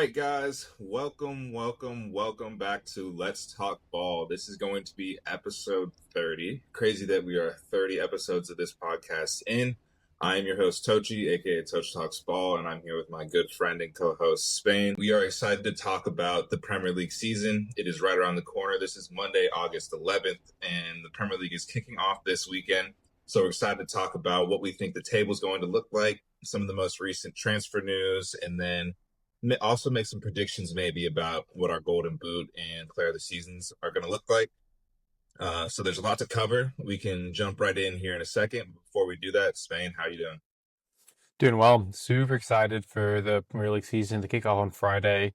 right, guys. Welcome back to Let's Talk Ball. This is going to be episode 30. Crazy that we are 30 episodes of this podcast in. I am your host, Tochi, aka Tochi Talks Ball, and I'm here with my good friend and co-host, Spain. We are excited to talk about the Premier League season. It is right around the corner. This is Monday, August 11th, and the Premier League is kicking off this weekend. So we're excited to talk about what we think the table is going to look like, some of the most recent transfer news, and then also make some predictions maybe about what our Golden Boot and Player of the Seasons are going to look like. So there's a lot to cover. We can jump right in here in a second. Before we do that, Spain, how are you doing? Doing well. Super excited for the Premier League season to kick off on Friday.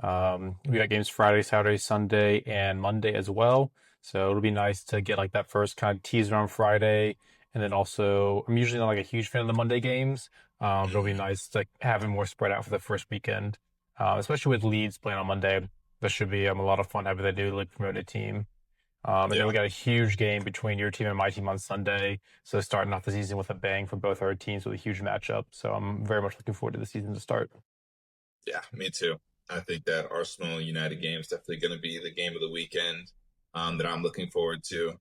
We got games Friday, Saturday, Sunday, and Monday as well. So it'll be nice to get like that first kind of teaser on Friday. And then also, I'm usually not like a huge fan of the Monday games. But it'll be nice to have it more spread out for the first weekend, especially with Leeds playing on Monday. That should be a lot of fun having the newly promoted team. And then we got a huge game between your team and my team on Sunday. So starting off the season with a bang for both our teams with a huge matchup. So I'm very much looking forward to the season to start. Yeah, me too. I think that Arsenal United game is definitely going to be the game of the weekend that I'm looking forward to.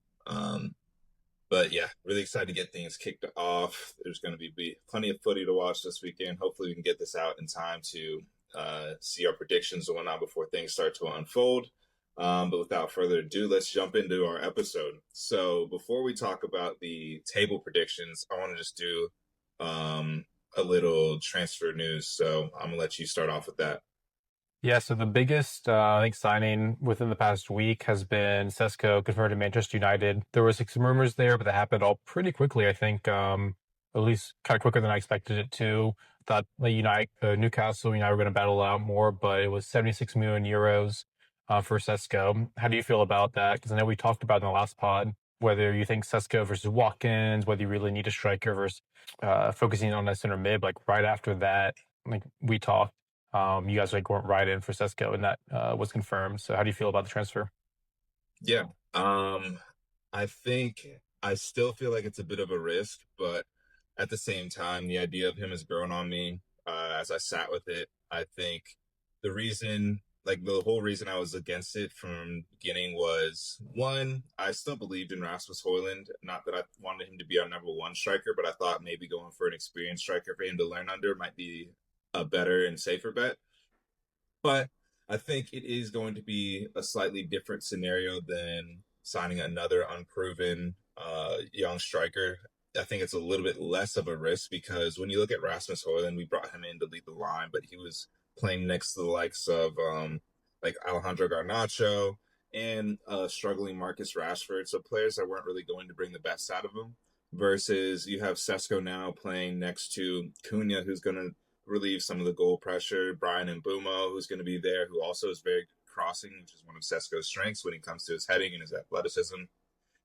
But yeah, really excited to get things kicked off. There's going to be plenty of footy to watch this weekend. Hopefully we can get this out in time to see our predictions and whatnot before things start to unfold. But without further ado, let's jump into our episode. So before we talk about the table predictions, I want to just do a little transfer news. So I'm going to let you start off with that. Yeah, so the biggest, I think, signing within the past week has been Sesko confirmed to Manchester United. There were some rumors there, but that happened all pretty quickly, I think, at least kind of quicker than I expected it to. Thought Newcastle United were going to battle out more, but it was 76 million euros for Sesko. How do you feel about that? Because I know we talked about in the last pod whether you think Sesko versus Watkins, whether you really need a striker versus focusing on a center mid. Like right after that, like we talked. You guys like weren't right in for Sesko, and that was confirmed. So how do you feel about the transfer? Yeah. I think I still feel like it's a bit of a risk, but at the same time, the idea of him has grown on me as I sat with it. I think the whole reason I was against it from the beginning was one, I still believed in Rasmus Højlund. Not that I wanted him to be our number one striker, but I thought maybe going for an experienced striker for him to learn under might be a better and safer bet. But I think it is going to be a slightly different scenario than signing another unproven young striker. I think it's a little bit less of a risk because when you look at Rasmus Højlund, we brought him in to lead the line, but he was playing next to the likes of like Alejandro Garnacho and struggling Marcus Rashford. So players that weren't really going to bring the best out of him. Versus you have Sesko now playing next to Cunha, who's going to relieve some of the goal pressure. Brian Mbumo, who's going to be there, who also is very crossing, which is one of Sesko's strengths when it comes to his heading and his athleticism.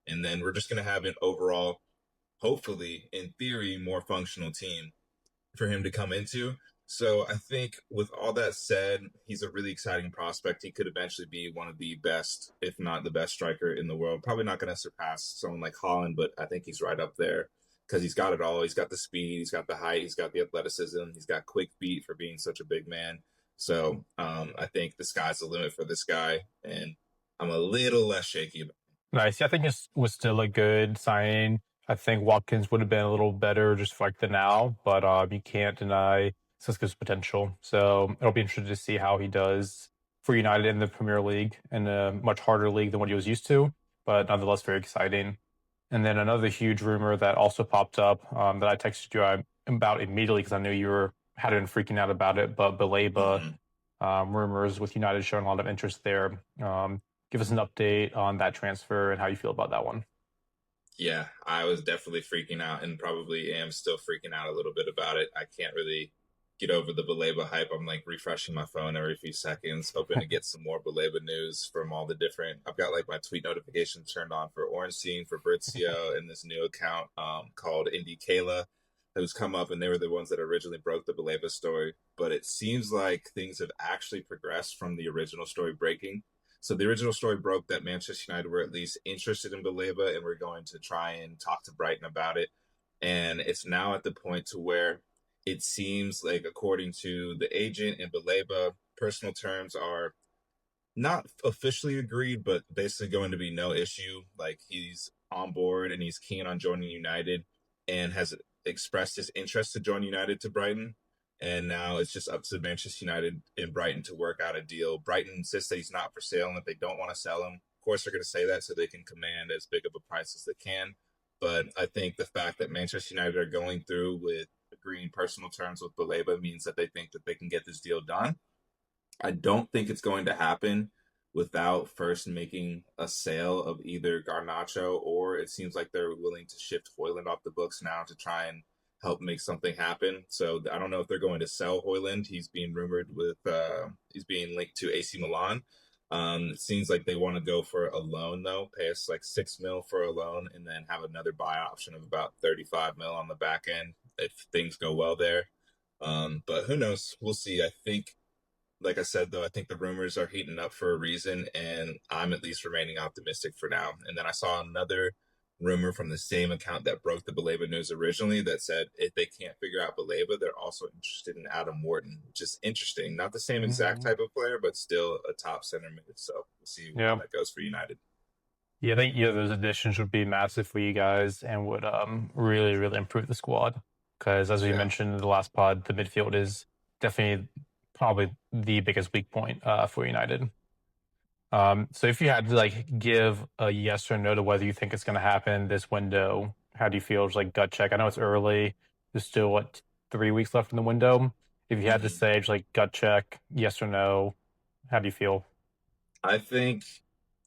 And then we're just going to have an overall, hopefully, in theory, more functional team for him to come into. So I think with all that said, he's a really exciting prospect. He could eventually be one of the best, if not the best striker in the world. Probably not going to surpass someone like Haaland, but I think he's right up there because he's got it all. He's got the speed, he's got the height, he's got the athleticism, he's got quick feet for being such a big man. So I think the sky's the limit for this guy, and I'm a little less shaky about it. Nice. Yeah, I think it was still a good signing. I think Watkins would have been a little better just for like the now, but you can't deny Sisko's potential. So it'll be interesting to see how he does for United in the Premier League in a much harder league than what he was used to, but nonetheless very exciting. And then another huge rumor that also popped up that I texted you about immediately because I knew you had been freaking out about it, but Baleba rumors with United showing a lot of interest there. Give us an update on that transfer and how you feel about that one. Yeah, I was definitely freaking out and probably am still freaking out a little bit about it. I can't really get over the Baleba hype. I'm like refreshing my phone every few seconds, hoping to get some more Baleba news from all the different. I've got like my tweet notifications turned on for Ornstein, for Bertzio, and this new account called Indie Kayla who's come up, and they were the ones that originally broke the Baleba story. But it seems like things have actually progressed from the original story breaking. So the original story broke that Manchester United were at least interested in Baleba and we're going to try and talk to Brighton about it. And it's now at the point to where it seems like, according to the agent and Baleba personal terms are not officially agreed, but basically going to be no issue. Like he's on board and he's keen on joining United and has expressed his interest to join United to Brighton. And now it's just up to Manchester United and Brighton to work out a deal. Brighton insists that he's not for sale and that they don't want to sell him. Of course, they're going to say that so they can command as big of a price as they can. But I think the fact that Manchester United are going through with agreeing personal terms with Baleba means that they think that they can get this deal done. I don't think it's going to happen without first making a sale of either Garnacho, or it seems like they're willing to shift Hoyland off the books now to try and help make something happen. So I don't know if they're going to sell Hoyland. He's being rumored with he's being linked to AC Milan. It seems like they want to go for a loan though, pay us like 6 mil for a loan, and then have another buy option of about 35 mil on the back end if things go well there. But who knows? We'll see. I think, like I said, though, I think the rumors are heating up for a reason, and I'm at least remaining optimistic for now. And then I saw another rumor from the same account that broke the Baleba news originally that said if they can't figure out Baleba, they're also interested in Adam Wharton, which is interesting. Not the same exact Mhm. type of player, but still a top center mid. So we'll see how Yeah. that goes for United. Yeah, I think those additions would be massive for you guys and would really, really improve the squad. Because as we Yeah. mentioned in the last pod, the midfield is definitely probably the biggest weak point for United. So if you had to like give a yes or no to whether you think it's going to happen this window, how do you feel? Just like gut check. I know it's early. There's still what 3 weeks left in the window. If you had to Mhm. say just like gut check, yes or no, how do you feel? I think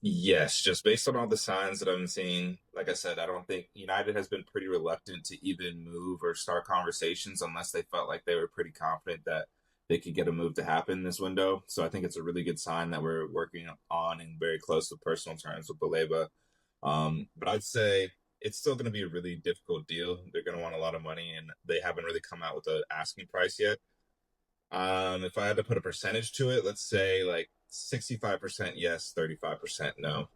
yes, just based on all the signs that I'm seeing. Like I said, I don't think United has been pretty reluctant to even move or start conversations unless they felt like they were pretty confident that they could get a move to happen this window. So I think it's a really good sign that we're working on in very close to personal terms with Baleba. But I'd say it's still going to be a really difficult deal. They're going to want a lot of money, and they haven't really come out with an asking price yet. If I had to put a percentage to it, let's say like 65% yes, 35% no.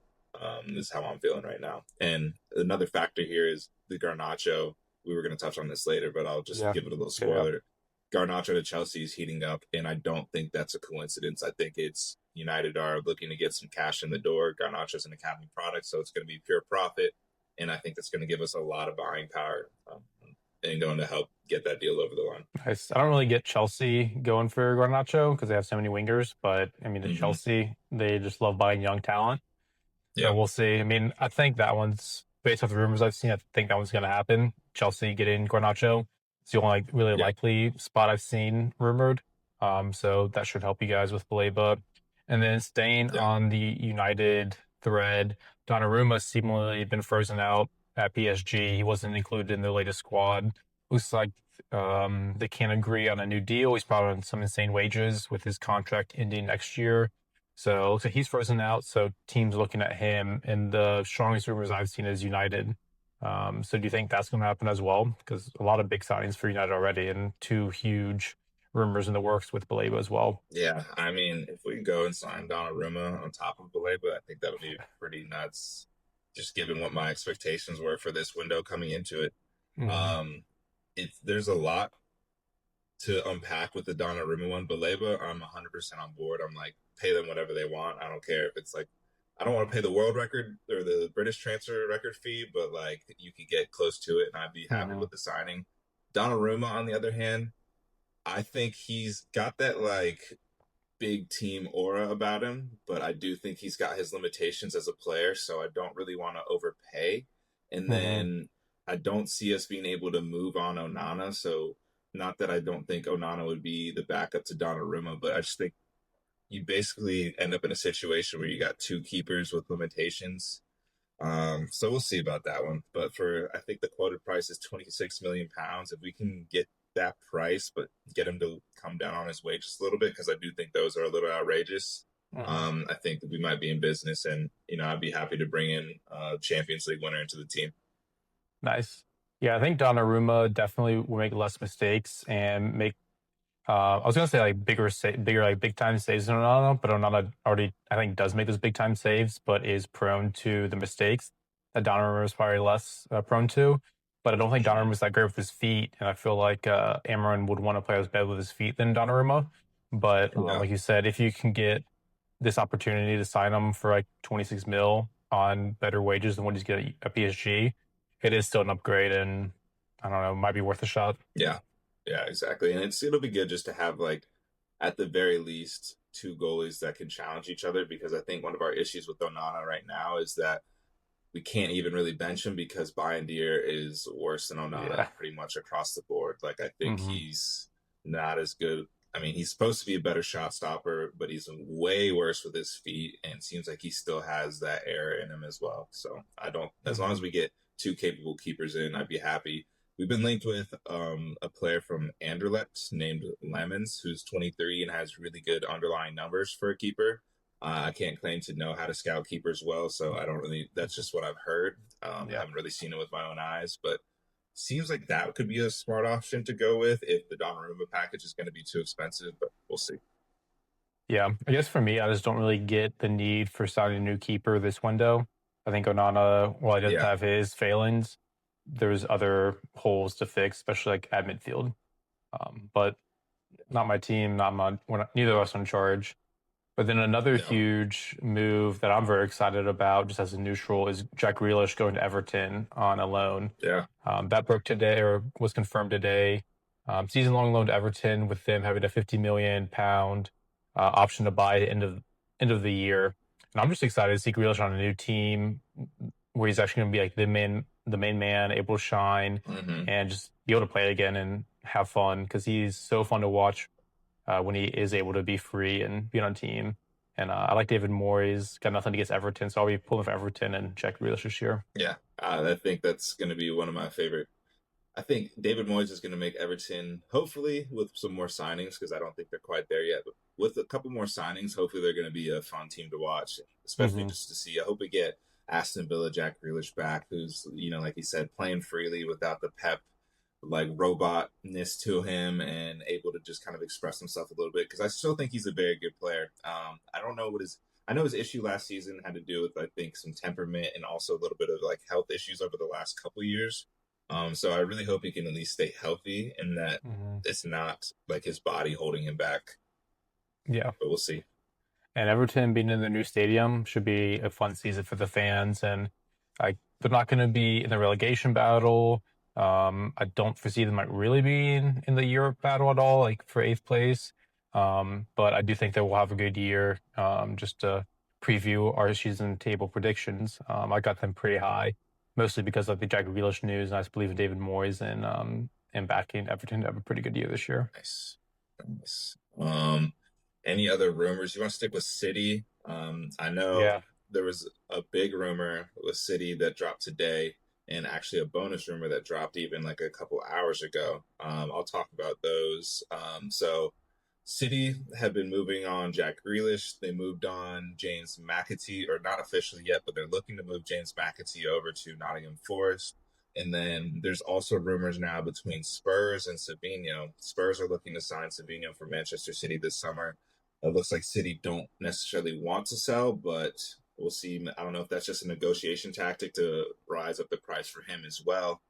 Is how I'm feeling right now. And another factor here is the Garnacho. We were going to touch on this later, but I'll just Yeah. give it a little Yeah. spoiler. Garnacho to Chelsea is heating up, and I don't think that's a coincidence. I think it's United are looking to get some cash in the door. Garnacho's an academy product, so it's going to be pure profit, and I think that's going to give us a lot of buying power and going to help get that deal over the line. Nice. I don't really get Chelsea going for Garnacho because they have so many wingers, but I mean, the Mm-hmm. Chelsea, they just love buying young talent. So Yeah. we'll see. I mean, I think that one's based off the rumors I've seen. I think that one's going to happen. Chelsea getting Garnacho. It's the only like, really Yeah. likely spot I've seen rumored. So that should help you guys with Baleba. And then staying Yeah. on the United thread, Donnarumma seemingly been frozen out at PSG. He wasn't included in the latest squad. Looks like they can't agree on a new deal. He's probably on some insane wages with his contract ending next year. So it looks like he's frozen out. So teams looking at him, and the strongest rumors I've seen is United. So do you think that's going to happen as well? Because a lot of big signings for United already, and two huge rumors in the works with Baleba as well. Yeah. I mean, if we go and sign Donnarumma on top of Baleba, I think that'll be pretty nuts, just given what my expectations were for this window coming into it. Mm-hmm. Um, there's a lot to unpack with the Donnarumma one. Baleba, I'm 100% on board. I'm like, pay them whatever they want. I don't care if it's like, I don't want to pay the world record or the British transfer record fee, but like you could get close to it, and I'd be happy Mm-hmm. with the signing. Donnarumma, on the other hand, I think he's got that like big team aura about him, but I do think he's got his limitations as a player, so I don't really want to overpay. And Mm-hmm. then I don't see us being able to move on Onana, so not that I don't think Onana would be the backup to Donnarumma, but I just think you basically end up in a situation where you got two keepers with limitations. So we'll see about that one. But for I think the quoted price is 26 million pounds. If we can get that price, but get him to come down on his wages a little bit, because I do think those are a little outrageous. Mm-hmm. I think that we might be in business, and I'd be happy to bring in a Champions League winner into the team. Nice. Yeah, I think Donnarumma definitely will make less mistakes and make. I was gonna say like bigger like big time saves than Onana, but Onana already I think does make those big time saves, but is prone to the mistakes that Donnarumma is probably less prone to. But I don't think Mm-hmm. Donnarumma is that great with his feet, and I feel like Amarin would want to play as bad with his feet than Donnarumma. But Yeah, like you said, if you can get this opportunity to sign him for like 26 mil on better wages than what he's getting at PSG, it is still an upgrade, and I don't know, might be worth a shot. yeah, yeah, exactly. And it'll be good just to have like at the very least two goalies that can challenge each other because I think one of our issues with Onana right now is that we can't even really bench him because Bayindir is worse than Onana Yeah. pretty much across the board. Like I think Hmm. he's not as good. I mean, he's supposed to be a better shot stopper, but he's way worse with his feet, and seems like he still has that error in him as well. So I don't. As long Hmm. as we get two capable keepers in, I'd be happy. We've been linked with a player from Anderlecht named Lemons, who's 23 and has really good underlying numbers for a keeper. I can't claim to know how to scout keepers well, so I don't really. That's just what I've heard. I Yeah. haven't really seen it with my own eyes, but seems like that could be a smart option to go with if the Donnarumma package is going to be too expensive. But we'll see. Yeah. I guess for me, I just don't really get the need for signing a new keeper this window. I think Onana, while he doesn't Yeah, have his failings, there's other holes to fix, especially like at midfield. But not my team, not my, we're not, neither of us are in charge. But then another no, huge move that I'm very excited about, just as a neutral, is Jack Grealish going to Everton on a loan. yeah, That broke today or was confirmed today. Season long loan to Everton with them having a 50 million pound option to buy at the end of the year. And I'm just excited to see Grealish on a new team where he's actually going to be like the main man, able to shine hmm and just be able to play again and have fun because he's so fun to watch when he is able to be free and be on a team. And I like David Moyes. Got nothing against Everton, so I'll be pulling for Everton and Jack Grealish this year. yeah. I think that's going to be one of my favorite. I think David Moyes is going to make Everton, hopefully, with some more signings, because I don't think they're quite there yet. But with a couple more signings, hopefully they're going to be a fun team to watch, especially Hmm. just to see. I hope we get Aston Villa, Jack Grealish back, who's, like he said, playing freely without the pep, like robotness to him and able to just kind of express himself a little bit. Because I still think he's a very good player. I don't know what his. I know his issue last season had to do with, I think, some temperament and also a little bit of like health issues over the last couple years. So I really hope he can at least stay healthy and that Hmm. it's not like his body holding him back. Yeah. But we'll see. And Everton being in the new stadium should be a fun season for the fans. And like they're not going to be in the relegation battle. I don't foresee them like really being in the Europe battle at all, like for eighth place. But I do think they will have a good year. Just to preview our season table predictions, I got them pretty high, mostly because of the Jack Grealish news, and I just believe in David Moyes and backing Everton to have a pretty good year this year. Nice. Nice. Any other rumors? You want to stick with City? I know Yeah. there was a big rumor with City that dropped today, and actually a bonus rumor that dropped even like a couple hours ago. I'll talk about those. So City have been moving on Jack Grealish. They moved on James McAtee, or not officially yet, but they're looking to move James McAtee over to Nottingham Forest. And then there's also rumors now between Spurs and Savinho. Spurs are looking to sign Savinho for Manchester City this summer. It looks like City don't necessarily want to sell, but we'll see. I don't know if that's just a negotiation tactic to rise up the price for him as well.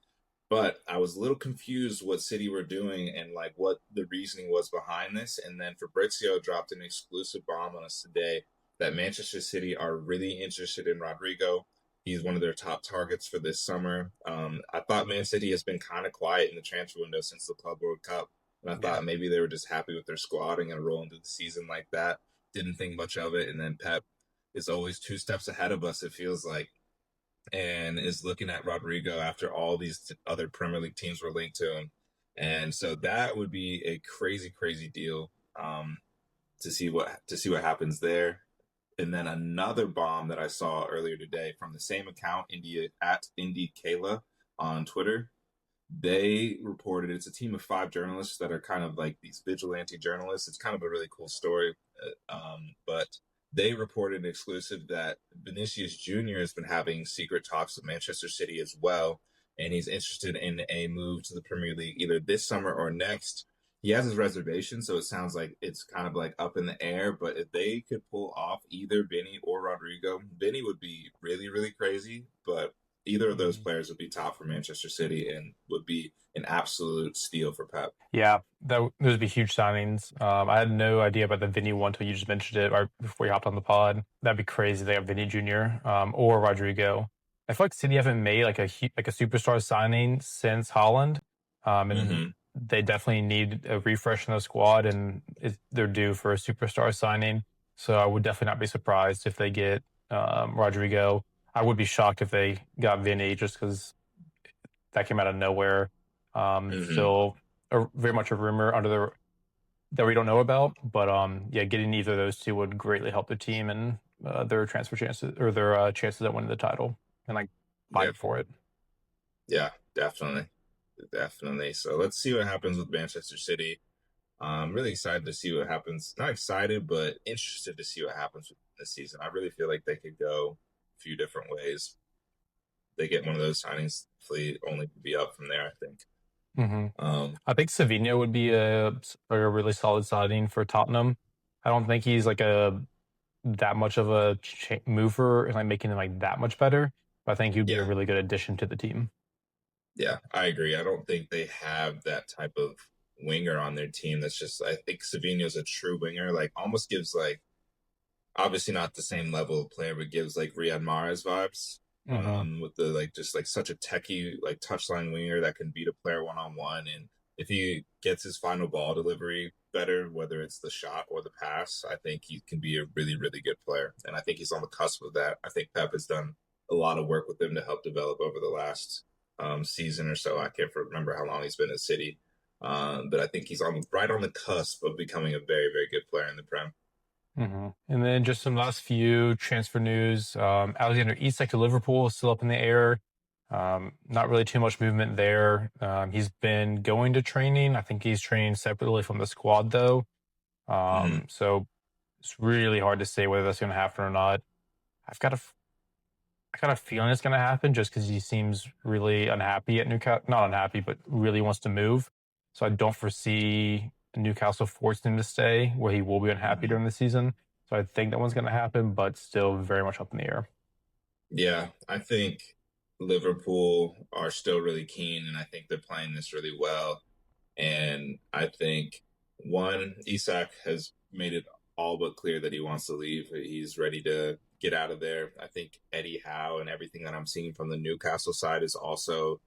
But I was a little confused what City were doing and like what the reasoning was behind this. And then Fabrizio dropped an exclusive bomb on us today that Manchester City are really interested in Rodrigo. He's one of their top targets for this summer. I thought Man City has been kind of quiet in the transfer window since the Club World Cup. And I Yeah. thought maybe they were just happy with their squadding and rolling through the season like that. Didn't think much of it. And then Pep is always two steps ahead of us, it feels like, and is looking at Rodrigo after all these other Premier League teams were linked to him. And so that would be a crazy, crazy deal to see what happens there. And then another bomb that I saw earlier today from the same account, India at Indy Kayla on Twitter. They reported it's a team of 5 journalists that are kind of like these vigilante journalists. It's kind of a really cool story, but they reported an exclusive that Vinicius Jr. has been having secret talks with Manchester City as well, and he's interested in a move to the Premier League either this summer or next. He has his reservations, so it sounds like it's kind of like up in the air. But if they could pull off either Benny or Rodrigo, Benny would be really, really crazy. But either of those Mhm. players would be top for Manchester City and would be an absolute steal for Pep. Yeah, those would be huge signings. I had no idea about the Vinny one until you just mentioned it right before you hopped on the pod. That'd be crazy. They have Vinny Jr. Or Rodrigo. I feel like City haven't made like like a superstar signing since Holland, and Hmm. they definitely need a refresh in the squad, and they're due for a superstar signing. So I would definitely not be surprised if they get Rodrigo. I would be shocked if they got Vinny just because that came out of nowhere. Hmm. Still very much a rumor under the that we don't know about, but yeah, getting either of those two would greatly help the team and their transfer chances or their chances at winning the title and like Yeah, fighting for it. yeah, definitely, definitely. So let's see what happens with Manchester City. I'm really excited to see what happens. Not excited, but interested to see what happens this season. I really feel like they could go a few different ways. They get one of those signings, hopefully only to be up from there, I think. Hmm. Um, I think Savinho would be a really solid signing for Tottenham. I don't think he's like a that much of a mover and like making him like that much better. But I think he'd be a yeah, really good addition to the team. yeah, I agree. I don't think they have that type of winger on their team. That's just, I think Savinho's a true winger. Like, almost gives like, obviously not the same level of player, but gives like Riyad Mahrez vibes. Hmm. With the like just like such a techie like touchline winger that can beat a player one on one, and if he gets his final ball delivery better, whether it's the shot or the pass, I think he can be a really really good player, and I think he's on the cusp of that. I think Pep has done a lot of work with him to help develop over the last season or so. I can't remember how long he's been in City, but I think he's on right on the cusp of becoming a very very good player in the Prem. And then just some last few transfer news. Alexander Isak to Liverpool is still up in the air. Not really too much movement there. He's been going to training. I think he's training separately from the squad though. Mm-hmm. So it's really hard to say whether that's going to happen or not. I've got a, I got a feeling it's going to happen just because he seems really unhappy at Newcastle. Not unhappy, but really wants to move. So I don't foresee Newcastle forcing him to stay where he will be unhappy Mm-hmm. during the season. So I think that one's going to happen, but still very much up in the air. Yeah, I think Liverpool are still really keen, and I think they're playing this really well. And I think one, Isak has made it all but clear that he wants to leave. He's ready to get out of there. I think Eddie Howe and everything that I'm seeing from the Newcastle side is also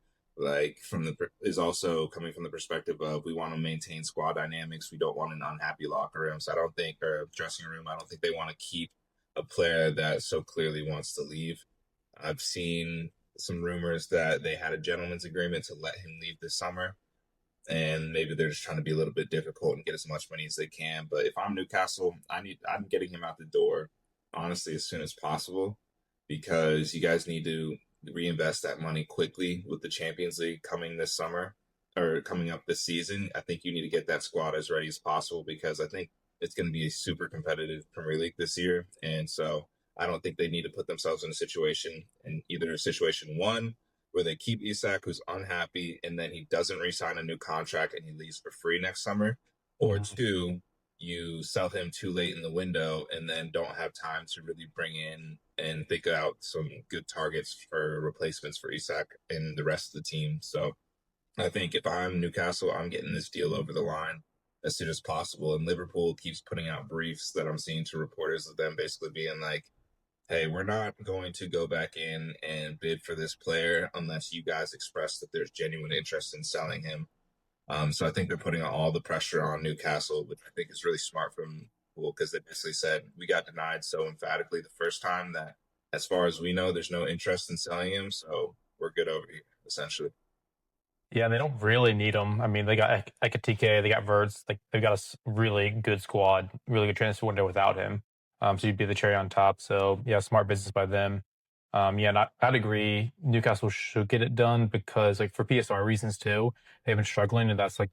is also coming from the perspective of we want to maintain squad dynamics. We don't want an unhappy locker room. So I don't think or dressing room. I don't think they want to keep a player that so clearly wants to leave. I've seen some rumors that they had a gentleman's agreement to let him leave this summer, and maybe they're just trying to be a little bit difficult and get as much money as they can. But if I'm Newcastle, I'm getting him out the door honestly as soon as possible, because you guys need to reinvest that money quickly with the Champions League coming this summer or coming up this season. I think you need to get that squad as ready as possible, because I think it's going to be a super competitive Premier League this year, and so I don't think they need to put themselves in a situation, in either situation one where they keep Isak, who's unhappy, and then he doesn't re-sign a new contract and he leaves for free next summer, or Mhm. two, you sell him too late in the window and then don't have time to really bring in and think out some good targets for replacements for Isak and the rest of the team. So I think if I'm Newcastle, I'm getting this deal over the line as soon as possible. And Liverpool keeps putting out briefs that I'm seeing to reporters of them basically being like, hey, we're not going to go back in and bid for this player unless you guys express that there's genuine interest in selling him. So I think they're putting all the pressure on Newcastle, which I think is really smart from Pool, because they basically said we got denied so emphatically the first time that, as far as we know, there's no interest in selling him. So we're good over here, essentially. Yeah, they don't really need them. I mean, they got Ekatike, they got Wirtz, like they've got a really good squad, really good transfer window without him. So you'd be the cherry on top. So yeah, smart business by them. Yeah, and I'd agree. Newcastle should get it done because, like, for PSR reasons too, they've been struggling, and that's like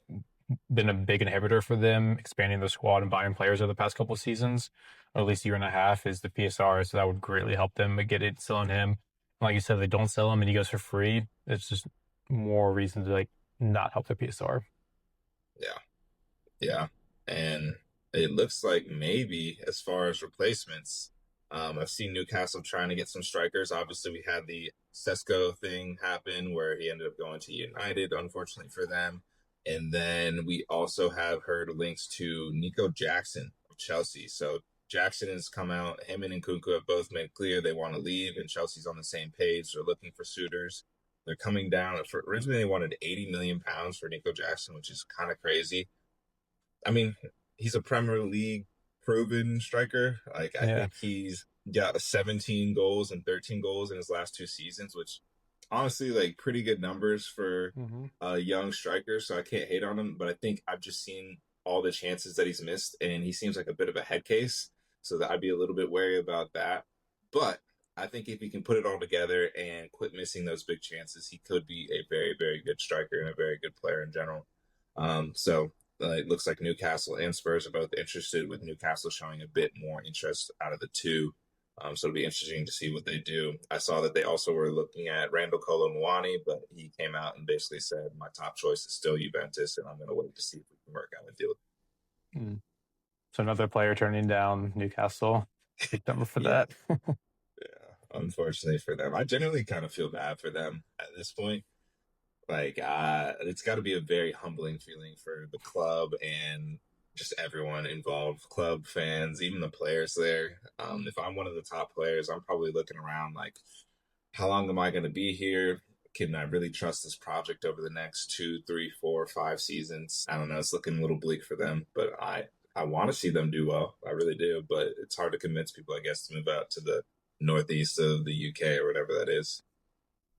been a big inhibitor for them expanding the squad and buying players over the past couple of seasons, or at least year and a half, is the PSR. So that would greatly help them get it selling him. Like you said, they don't sell him and he goes for free. It's just more reason to like not help the PSR. Yeah. Yeah. And it looks like maybe as far as replacements, I've seen Newcastle trying to get some strikers. Obviously, we had the Sesko thing happened where he ended up going to United, unfortunately for them. And then we also have heard links to Nico Jackson of Chelsea. So Jackson has come out. Him and Nkunku have both made clear they want to leave, and Chelsea's on the same page. They're looking for suitors. They're coming down. Originally, they wanted 80 million pounds for Nico Jackson, which is kind of crazy. I mean, he's a Premier League proven striker. Like, I Yeah. think he's got 17 goals and 13 goals in his last 2 seasons, which honestly, like, pretty good numbers for Mm-hmm. a young striker. So I can't hate on him. But I think I've just seen all the chances that he's missed, and he seems like a bit of a head case. So that I'd be a little bit wary about that. But I think if he can put it all together and quit missing those big chances, he could be a very, very good striker and a very good player in general. So it looks like Newcastle and Spurs are both interested, with Newcastle showing a bit more interest out of the two. So it'll be interesting to see what they do. I saw that they also were looking at Randall Colomwani, but he came out and basically said, my top choice is still Juventus, and I'm going to wait to see if we can work out a deal. Mm. So another player turning down Newcastle. Big number for Yeah, that. yeah. Unfortunately for them, I generally kind of feel bad for them at this point. Like, it's got to be a very humbling feeling for the club and just everyone involved, club fans, even the players there. If I'm one of the top players, I'm probably looking around like, how long am I going to be here? Can I really trust this project over the next 2, 3, 4, 5 seasons? I don't know. It's looking a little bleak for them, but I want to see them do well. I really do, but it's hard to convince people, I guess, to move out to the northeast of the UK or whatever that is.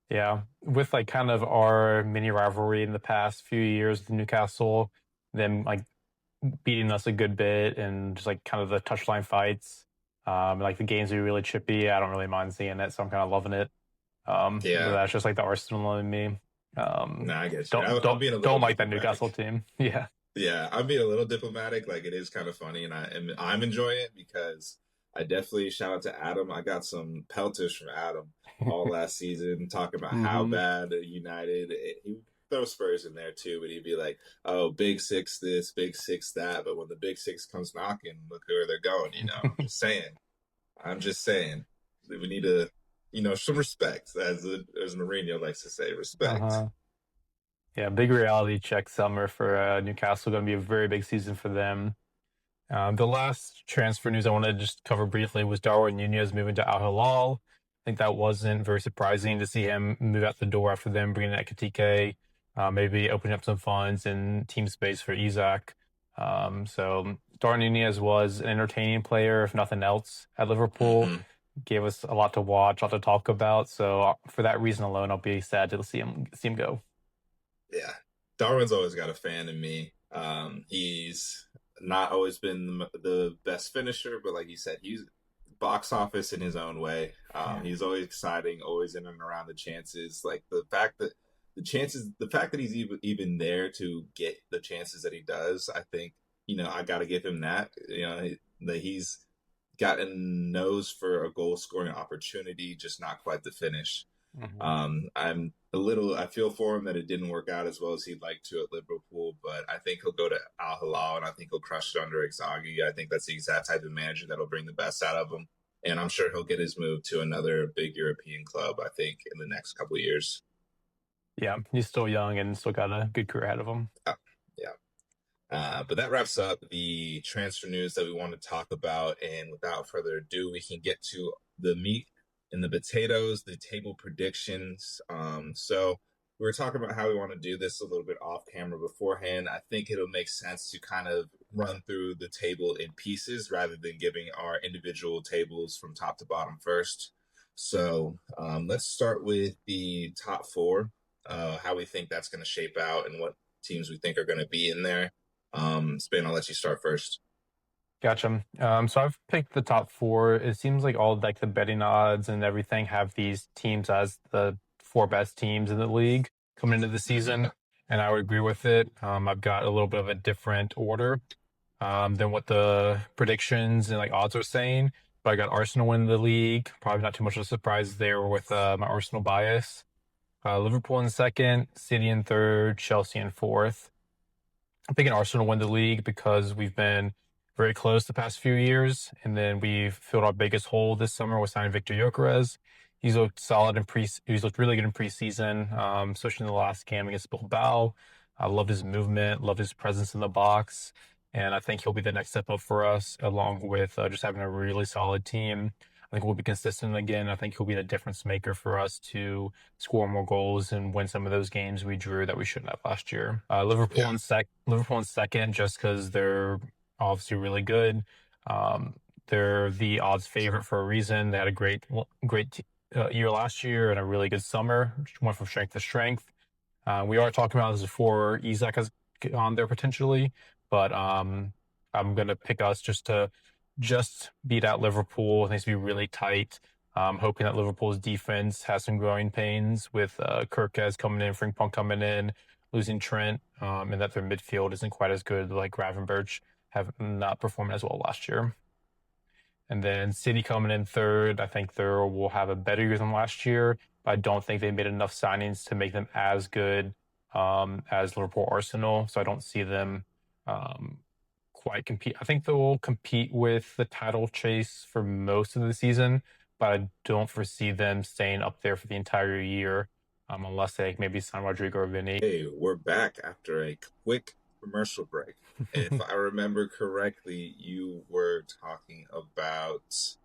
Yeah, with like kind of our mini rivalry in the past few years with Newcastle, them like beating us a good bit and just like kind of the touchline fights. Like the games are really chippy. I don't really mind seeing it, so I'm kind of loving it. But Yeah, that's just like the Arsenal in me. no, I get you. Don't I'm don't being a little don't like that diplomatic. Newcastle team. Yeah. Yeah, I'm being a little diplomatic. Like, it is kind of funny, and I'm enjoying it because I definitely shout out to Adam. I got some pelters from Adam all last season talking about how hmm bad United. He would throw Spurs in there too, but he'd be like, "Oh, Big Six this, Big Six that." But when the Big Six comes knocking, look where they're going. I'm just saying. I'm just saying. We need some respect, as Mourinho likes to say, respect. Uh-huh. Yeah, big reality check summer for Newcastle. Going to be a very big season for them. The last transfer news I wanted to just cover briefly was Darwin Nunez moving to Al Hilal. I think that wasn't very surprising to see him move out the door after them bringing in Ekitike, maybe opening up some funds and team space for Isak. So Darwin Nunez was an entertaining player, if nothing else, at Liverpool. Hmm. Gave us a lot to watch, a lot to talk about. So for that reason alone, I'll be sad to see him go. Yeah, Darwin's always got a fan in me. He's not always been the best finisher, but like you said, he's box office in his own way. Yeah. He's always exciting, always in and around the chances. Like the fact that he's even there to get the chances that he does, I think I got to give him that. That he's gotten nose for a goal scoring opportunity, just not quite the finish. hmm I feel for him that it didn't work out as well as he'd like to at Liverpool, but I think he'll go to Al Hilal and I think he'll crush it under Inzaghi. I think that's the exact type of manager that'll bring the best out of him. And I'm sure he'll get his move to another big European club, I think, in the next couple of years. Yeah, he's still young and still got a good career ahead of him. Yeah. But that wraps up the transfer news that we want to talk about. And without further ado, we can get to the meat and the potatoes, the table predictions. So we were talking about how we want to do this a little bit off camera beforehand. I think it'll make sense to kind of run through the table in pieces rather than giving our individual tables from top to bottom first. So let's start with the top four, how we think that's going to shape out and what teams we think are going to be in there. Spain, I'll let you start first. Gotcha. So I've picked the top four. It seems like all like the betting odds and everything have these teams as the four best teams in the league coming into the season, and I would agree with it. I've got a little bit of a different order than what the predictions and like odds are saying. But I got Arsenal winning the league. Probably not too much of a surprise there with my Arsenal bias. Liverpool in second, City in third, Chelsea in fourth. I'm picking Arsenal to win the league because we've been very close the past few years, and then we've filled our biggest hole this summer with signing Victor Gyokeres. He's looked solid in pre. He's looked really good in preseason, especially in the last game against Bilbao. I loved his movement, loved his presence in the box, and I think he'll be the next step up for us, along with just having a really solid team. I think we'll be consistent again. I think he'll be the difference maker for us to score more goals and win some of those games we drew that we shouldn't have last year. Yeah. Liverpool in second, just because they're obviously really good. Um, they're the odds favorite for a reason. They had a great year last year and a really good summer, which went from strength to strength. We are talking about this before Isak has on there potentially, but I'm gonna pick us just beat out Liverpool. It needs to be really tight. Hoping that Liverpool's defense has some growing pains with Kirkez coming in, Frimpong coming in, losing Trent, and that their midfield isn't quite as good. Like Gravenberch have not performed as well last year. And then City coming in third. I think they will have a better year than last year, but I don't think they made enough signings to make them as good as Liverpool Arsenal. So I don't see them um, quite compete. I think they'll compete with the title chase for most of the season, but I don't foresee them staying up there for the entire year unless they maybe sign Rodrigo or Vinny. Hey, we're back after a quick commercial break. If I remember correctly, you were talking about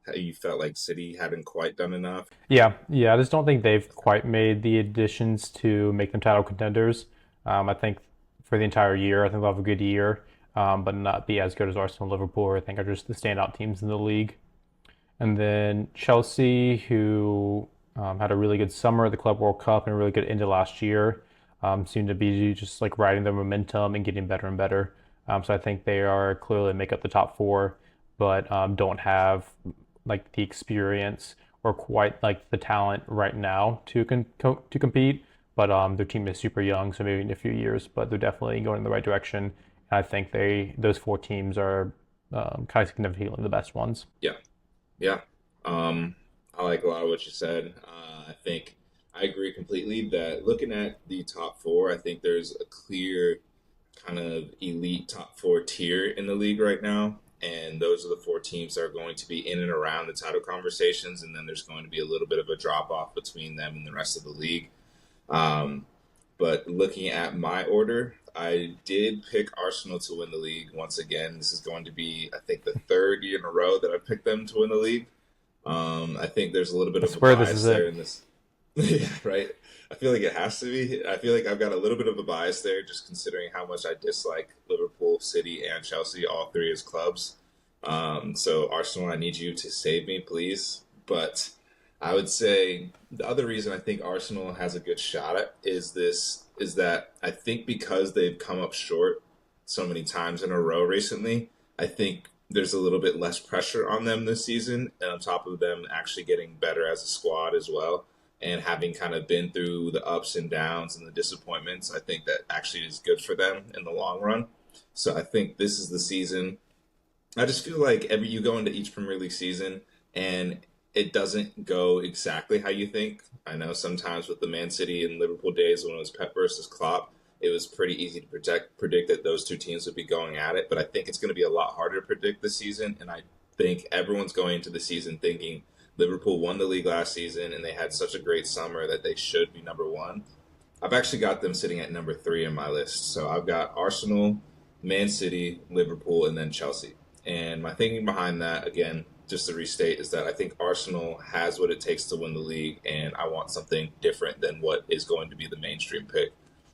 how you felt like City hadn't quite done enough. Yeah. I just don't think they've quite made the additions to make them title contenders. I think for the entire year, I think they'll have a good year, but not be as good as Arsenal, and Liverpool. I think are just the standout teams in the league. And then Chelsea, who had a really good summer at the Club World Cup and a really good end of last year, seem to be just like riding the momentum and getting better and better. So I think they are clearly make up the top four, but don't have like the experience or quite like the talent right now to compete. But their team is super young, so maybe in a few years, but they're definitely going in the right direction. And I think those four teams are kind of significantly the best ones. Yeah, yeah. I like a lot of what you said. I think I agree completely that looking at the top four, I think there's a clear kind of elite top four tier in the league right now. And those are the four teams that are going to be in and around the title conversations. And then there's going to be a little bit of a drop off between them and the rest of the league. Um, but looking at my order, I did pick Arsenal to win the league once again. This is going to be, I think, the third year in a row that I picked them to win the league. I think there's a little bit I of a swear this bias is there it. in this. Yeah, right. I feel like it has to be. I feel like I've got a little bit of a bias there, just considering how much I dislike Liverpool, City, and Chelsea, all three as clubs. So Arsenal, I need you to save me, please. But I would say the other reason I think Arsenal has a good shot at is that I think because they've come up short so many times in a row recently, I think there's a little bit less pressure on them this season, and on top of them actually getting better as a squad as well, and having kind of been through the ups and downs and the disappointments, I think that actually is good for them in the long run. So I think this is the season. I just feel like every you go into each Premier League season and it doesn't go exactly how you think. I know sometimes with the Man City and Liverpool days when it was Pep versus Klopp, it was pretty easy to predict that those two teams would be going at it. But I think it's going to be a lot harder to predict this season. And I think everyone's going into the season thinking Liverpool won the league last season and they had such a great summer that they should be number one. I've actually got them sitting at number three in my list. So I've got Arsenal, Man City, Liverpool, and then Chelsea. And my thinking behind that, again, just to restate, is that I think Arsenal has what it takes to win the league, and I want something different than what is going to be the mainstream pick.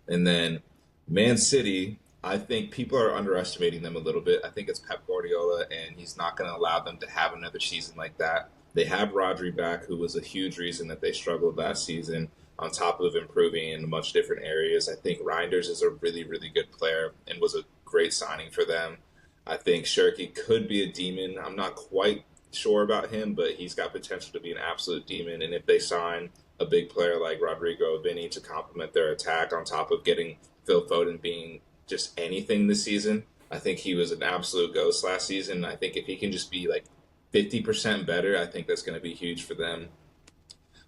And then Man City, I think people are underestimating them a little bit. I think it's Pep Guardiola, and he's not going to allow them to have another season like that. They have Rodri back, who was a huge reason that they struggled last season, on top of improving in much different areas. I think Reinders is a really, really good player and was a great signing for them. I think Shirky could be a demon. I'm not quite sure about him, but he's got potential to be an absolute demon. And if they sign a big player like Rodrigo Vinny to complement their attack, on top of getting Phil Foden being just anything this season, I think he was an absolute ghost last season. I think if he can just be like 50% better, I think that's going to be huge for them.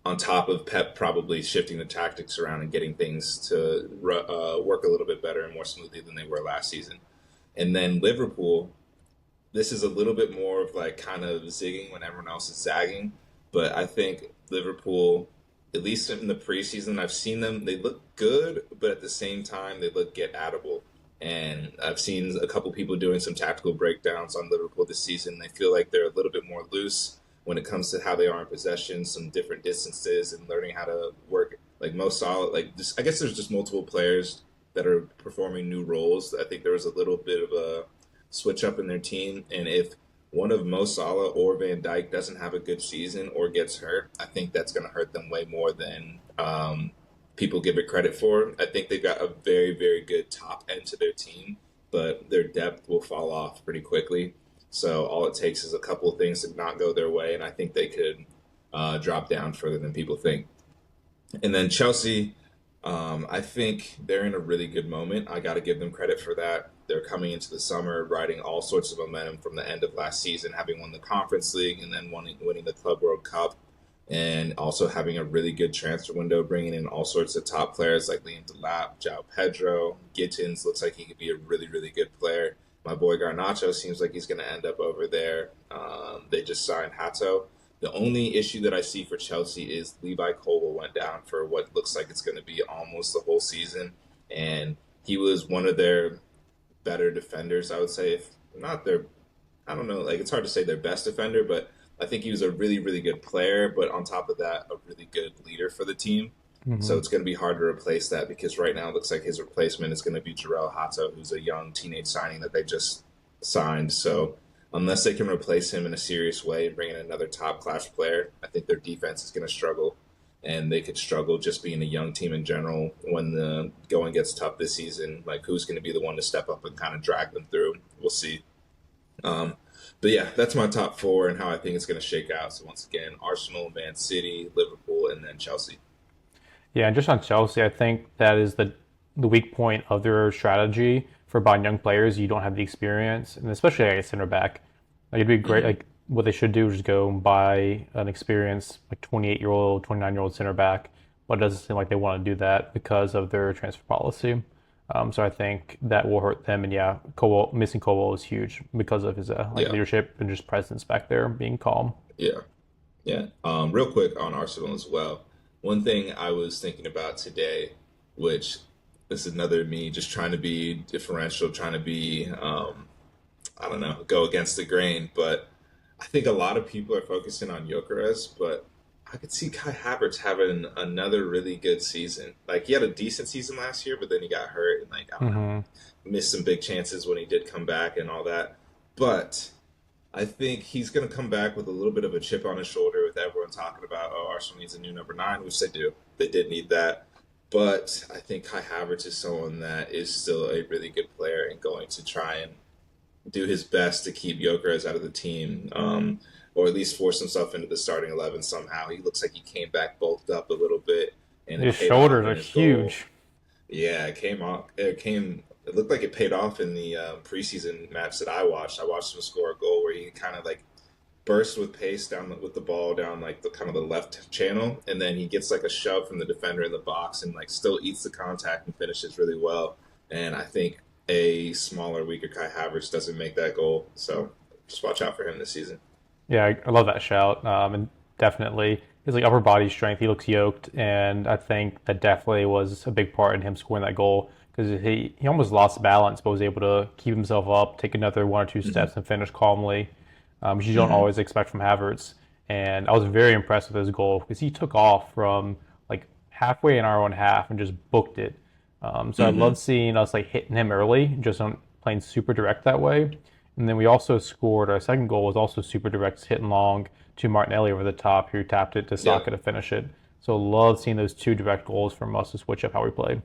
On top of Pep probably shifting the tactics around and getting things to work a little bit better and more smoothly than they were last season. And then Liverpool, this is a little bit more of like kind of zigging when everyone else is zagging. But I think Liverpool, at least in the preseason, I've seen them. They look good, but at the same time, they look get atable. And I've seen a couple people doing some tactical breakdowns on Liverpool this season. They feel like they're a little bit more loose when it comes to how they are in possession, some different distances, and learning how to work like most solid. Like just, I guess there's just multiple players that are performing new roles. I think there was a little bit of a switch up in their team, and if one of Mo Salah or Van Dijk doesn't have a good season or gets hurt, I think that's going to hurt them way more than people give it credit for. I think they've got a very, very good top end to their team, but their depth will fall off pretty quickly. So all it takes is a couple of things to not go their way, and I think they could drop down further than people think. And then Chelsea, I think they're in a really good moment. I got to give them credit for that. They're coming into the summer riding all sorts of momentum from the end of last season, having won the Conference League and then winning the Club World Cup, and also having a really good transfer window, bringing in all sorts of top players like Liam Delap, João Pedro, Gittins. Looks like he could be a really, really good player. My boy Garnacho seems like he's going to end up over there. They just signed Hato. The only issue that I see for Chelsea is Levi Colwill went down for what looks like it's going to be almost the whole season, and he was one of their better defenders. I would say, if not their, I don't know, like it's hard to say their best defender, but I think he was a really, really good player. But on top of that, a really good leader for the team. So Hmm. it's going to be hard to replace that because right now it looks like his replacement is going to be Jarrell Hato, who's a young teenage signing that they just signed. So unless they can replace him in a serious way and bring in another top class player, I think their defense is going to struggle. And they could struggle just being a young team in general when the going gets tough this season. Like, who's going to be the one to step up and kind of drag them through? We'll see. Um, but yeah, that's my top four and how I think it's going to shake out. So once again, Arsenal, Man City, Liverpool, and then Chelsea. Yeah, and just on Chelsea, I think that is the weak point of their strategy for buying young players. You don't have the experience, and especially like a center back. Like it'd be great. Mm-hmm. Like what they should do is just go and buy an experienced like 28-year-old, 29-year-old center back. But it doesn't seem like they want to do that because of their transfer policy. So I think that will hurt them. And yeah, missing Cole is huge because of his like Yeah, leadership and just presence back there, being calm. yeah. Yeah. Real quick on Arsenal as well. One thing I was thinking about today, which this is another me just trying to be differential, trying to be, I don't know, go against the grain. But I think a lot of people are focusing on Gyokeres, but I could see Kai Havertz having another really good season. Like he had a decent season last year, but then he got hurt and like I don't know, Hmm. missed some big chances when he did come back and all that. But I think he's going to come back with a little bit of a chip on his shoulder with everyone talking about, oh, Arsenal needs a new number nine, which they do. They did need that. But I think Kai Havertz is someone that is still a really good player and going to try and do his best to keep Gyökeres out of the team, or at least force himself into the starting 11 somehow. He looks like he came back bulked up a little bit, and it His paid off shoulders in are his goal. huge. Yeah, it came off. It came. It looked like it paid off in the preseason match that I watched. I watched him score a goal where he kind of like burst with pace with the ball down like the kind of the left channel, and then he gets like a shove from the defender in the box and like still eats the contact and finishes really well. And I think a smaller, weaker Kai Havertz doesn't make that goal, so just watch out for him this season. Yeah, I love that shout. And definitely his like upper body strength. He looks yoked, and I think that definitely was a big part in him scoring that goal because he almost lost balance, but was able to keep himself up, take another one or two Hmm. steps, and finish calmly, which you don't Hmm. always expect from Havertz. And I was very impressed with his goal because he took off from like halfway in our own half and just booked it. So I love Hmm. seeing us like hitting him early, just on playing super direct that way. And then we also scored our second goal was also super direct, hitting long to Martinelli over the top, who tapped it to Yeah. Saka to finish it. So love seeing those two direct goals from us to switch up how we played.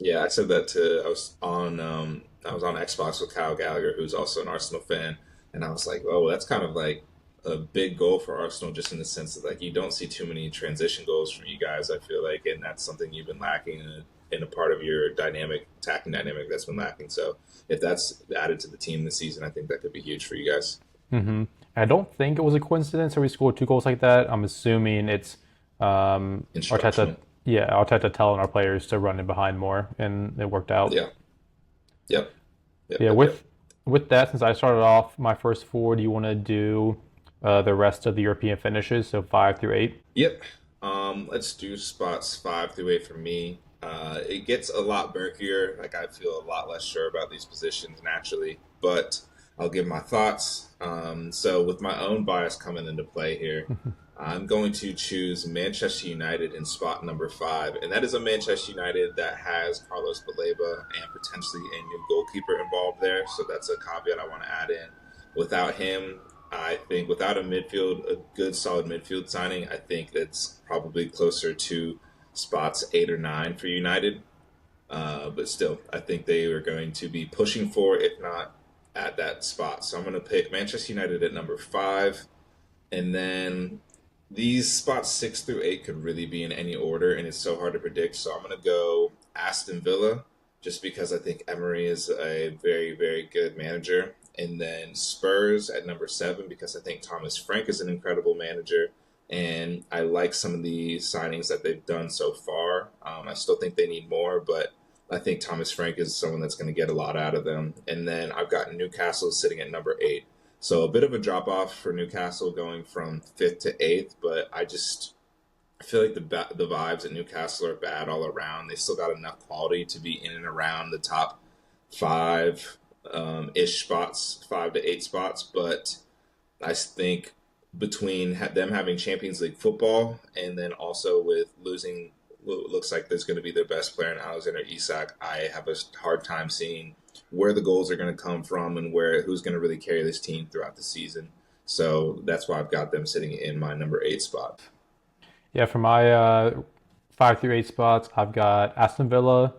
Yeah, I said that to I was on Xbox with Kyle Gallagher, who's also an Arsenal fan, and I was like, oh, that's kind of like a big goal for Arsenal, just in the sense that like you don't see too many transition goals from you guys. I feel like, and that's something you've been lacking in a part of your dynamic attacking dynamic that's been lacking. So if that's added to the team this season, I think that could be huge for you guys. Hmm. I don't think it was a coincidence that we scored two goals like that. I'm assuming it's Arteta, Instructional. yeah, Arteta telling our players to run in behind more, and it worked out. Yeah. Yep. Yep. Yeah, Yep. Yep. with that, since I started off my first four, do you want to do the rest of the European finishes, so 5 through 8. Yep. Let's do spots 5 through 8 for me. It gets a lot murkier. Like I feel a lot less sure about these positions naturally, but I'll give my thoughts. So with my own bias coming into play here, I'm going to choose Manchester United in spot number 5, and that is a Manchester United that has Carlos Baleba and potentially a new goalkeeper involved there. So that's a caveat I want to add in. Without him, I think without a good solid midfield signing, I think it's probably closer to spots 8 or 9 for United. But still, I think they are going to be pushing for, if not at that spot. So I'm going to pick Manchester United at number 5, and then these spots 6 through 8 could really be in any order, and it's so hard to predict. So I'm going to go Aston Villa, just because I think Emery is a very, very good manager. And then Spurs at number 7, because I think Thomas Frank is an incredible manager. And I like some of the signings that they've done so far. I still think they need more, but I think Thomas Frank is someone that's going to get a lot out of them. And then I've got Newcastle sitting at number 8. So a bit of a drop off for Newcastle going from 5th to 8th, but I feel like the vibes at Newcastle are bad all around. They still got enough quality to be in and around the top 5 ish spots, 5 to 8 spots, but I think between them having Champions League football and then also with losing what looks like there's going to be their best player in Alexander Isak, I have a hard time seeing where the goals are going to come from and who's going to really carry this team throughout the season. So that's why I've got them sitting in my number 8 spot. Yeah, for my 5 through 8 spots, I've got Aston Villa,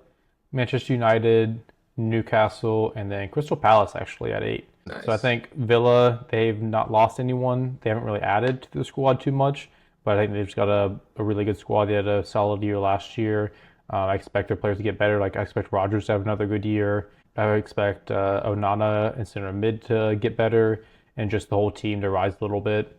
Manchester United, Newcastle, and then Crystal Palace actually at 8. So I Nice. think Villa, they've not lost anyone. They haven't really added to the squad too much, but I think they've just got a really good squad. They had a solid year last year. I expect their players to get better. Like I expect Rodgers to have another good year. I would expect Onana and center mid to get better, and just the whole team to rise a little bit.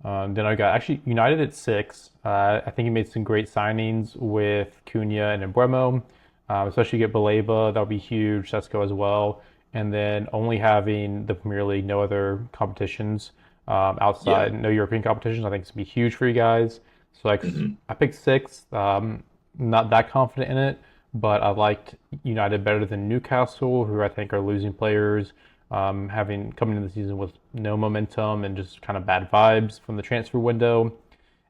Then I got actually United at 6. I think he made some great signings with Cunha and Embuemo, especially get Baleba. That'll be huge. Sesko as well. And then only having the Premier League, no other competitions Yeah. outside, no European competitions. I think it's gonna be huge for you guys. So like Hmm. I picked 6. Not that confident in it, but I liked United better than Newcastle, who I think are losing players, having coming into the season with no momentum and just kind of bad vibes from the transfer window.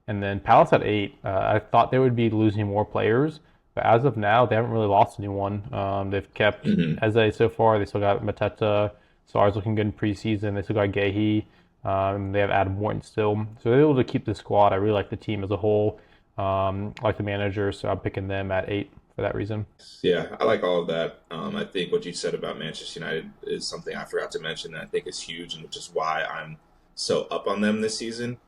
And then Palace at 8, I thought they would be losing more players, but as of now, they haven't really lost anyone. They've kept Hmm. Eze so far. They still got Mateta. Sar's looking good in preseason. They still got Gehi. They have Adam Morton still. So they're able to keep the squad. I really like the team as a whole. I like the manager, so I'm picking them at 8 for that reason. Yeah, I like all of that. I think what you said about Manchester United is something I forgot to mention that I think is huge, and which is why I'm so up on them this season.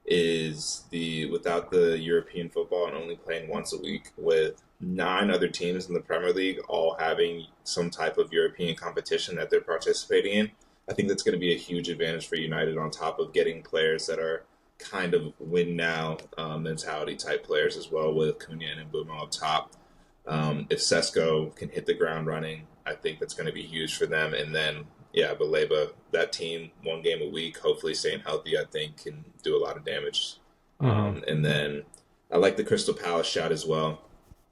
Is the without the European football and only playing once a week, with 9 other teams in the Premier League all having some type of European competition that they're participating in. I think that's going to be a huge advantage for United on top of getting players that are kind of win now mentality type players as well, with Cunha and Mbeumo up top. If Sesko can hit the ground running, I think that's going to be huge for them. And then, yeah, Baleba, that team, 1 game a week, hopefully staying healthy, I think can do a lot of damage. Mm-hmm. And then I like the Crystal Palace shot as well.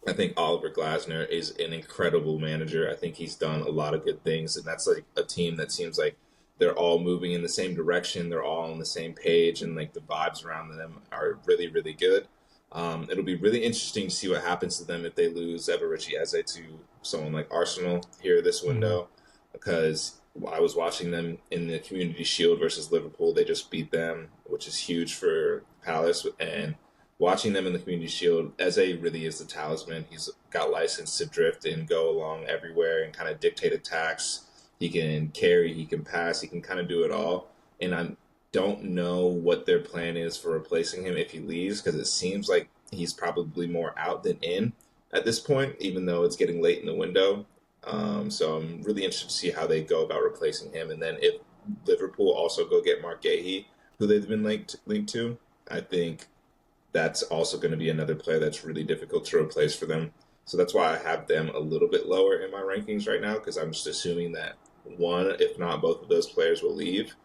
I think Oliver Glasner is an incredible manager. I think he's done a lot of good things, and that's like a team that seems like they're all moving in the same direction. They're all on the same page, and like the vibes around them are really, really good. It'll be really interesting to see what happens to them if they lose Everrichie Eze to someone like Arsenal here this Mm-hmm. window, because I was watching them in the Community Shield versus Liverpool. They just beat them, which is huge for Palace. And watching them in the Community Shield, Eze really is the talisman. He's got license to drift and go along everywhere and kind of dictate attacks. He can carry, he can pass, he can kind of do it all. And I don't know what their plan is for replacing him if he leaves, because it seems like he's probably more out than in at this point, even though it's getting late in the window. So I'm really interested to see how they go about replacing him. And then if Liverpool also go get Mark Gahey, who they've been linked to, I think that's also going to be another player that's really difficult to replace for them. So that's why I have them a little bit lower in my rankings right now, because I'm just assuming that one, if not both of those players will leave.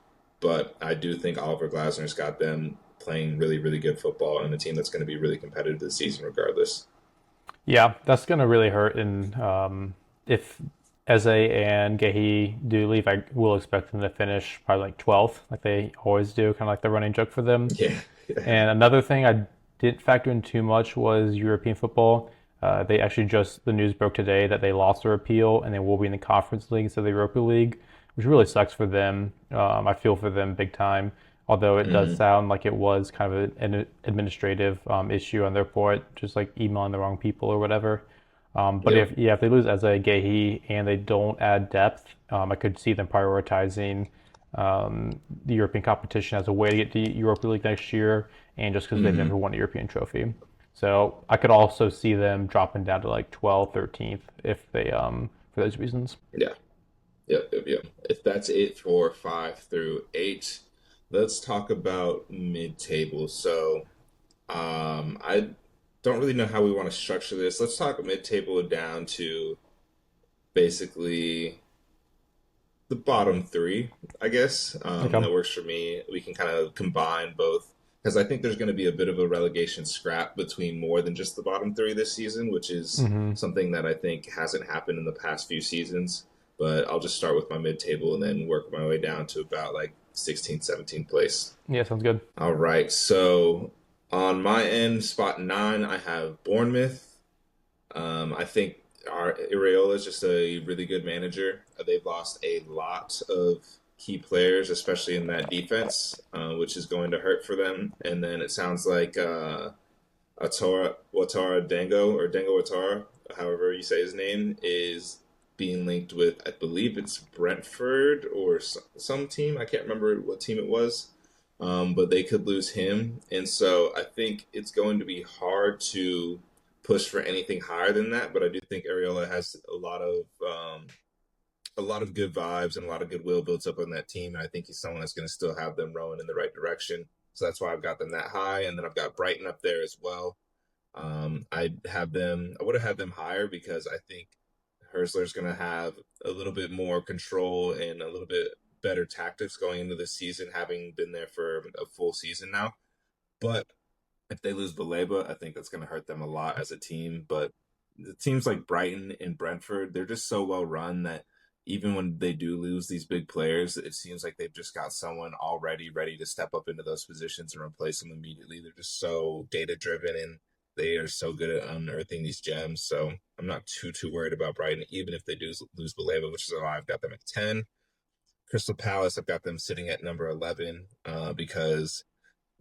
but I do think Oliver Glasner's got them playing really, really good football and a team that's going to be really competitive this season, regardless. Yeah, that's gonna really hurt. And if Eze and Gehi do leave, I will expect them to finish probably like 12th, like they always do, kind of like the running joke for them. Yeah, yeah. And another thing I didn't factor in too much was European football. They actually just the news broke today that they lost their appeal and they will be in the Conference League instead of the Europa League, which really sucks for them. I feel for them big time. Although it does Hmm. sound like it was kind of an administrative issue on their part, just like emailing the wrong people or whatever. But Yep. if they lose as a Gehi and they don't add depth, I could see them prioritizing the European competition as a way to get to Europa League next year, and just because they've never Hmm. won a European trophy. So I could also see them dropping down to like 12th, 13th if they for those reasons. Yeah. Yep, yep, yep. If that's it for 5 through 8, let's talk about mid-table. So, I don't really know how we want to structure this. Let's talk mid-table down to basically the bottom three, I guess. Okay. That works for me. We can kind of combine both because I think there's going to be a bit of a relegation scrap between more than just the bottom three this season, which is Mm-hmm. something that I think hasn't happened in the past few seasons. But I'll just start with my mid table and then work my way down to about like 16th, 17th place. Yeah, sounds good. All right. So on my end, spot 9, I have Bournemouth. I think our Iraola is just a really good manager. They've lost a lot of key players, especially in that defense, which is going to hurt for them. And then it sounds like Watara Dango or Dango Watara, however you say his name, is being linked with, I believe it's Brentford or some team. I can't remember what team it was, but they could lose him. And so I think it's going to be hard to push for anything higher than that. But I do think Ariola has a lot of good vibes and a lot of goodwill built up on that team. And I think he's someone that's going to still have them rowing in the right direction. So that's why I've got them that high. And then I've got Brighton up there as well. I would have had them higher because I think Hersler's going to have a little bit more control and a little bit better tactics going into the season, having been there for a full season now. But if they lose Baleba, I think that's going to hurt them a lot as a team. But the teams like Brighton and Brentford, they're just so well run that even when they do lose these big players, it seems like they've just got someone already ready to step up into those positions and replace them immediately. They're just so data driven and they are so good at unearthing these gems. So I'm not too worried about Brighton, even if they do lose Baleba, which is why I've got them at 10. Crystal Palace, I've got them sitting at number 11 because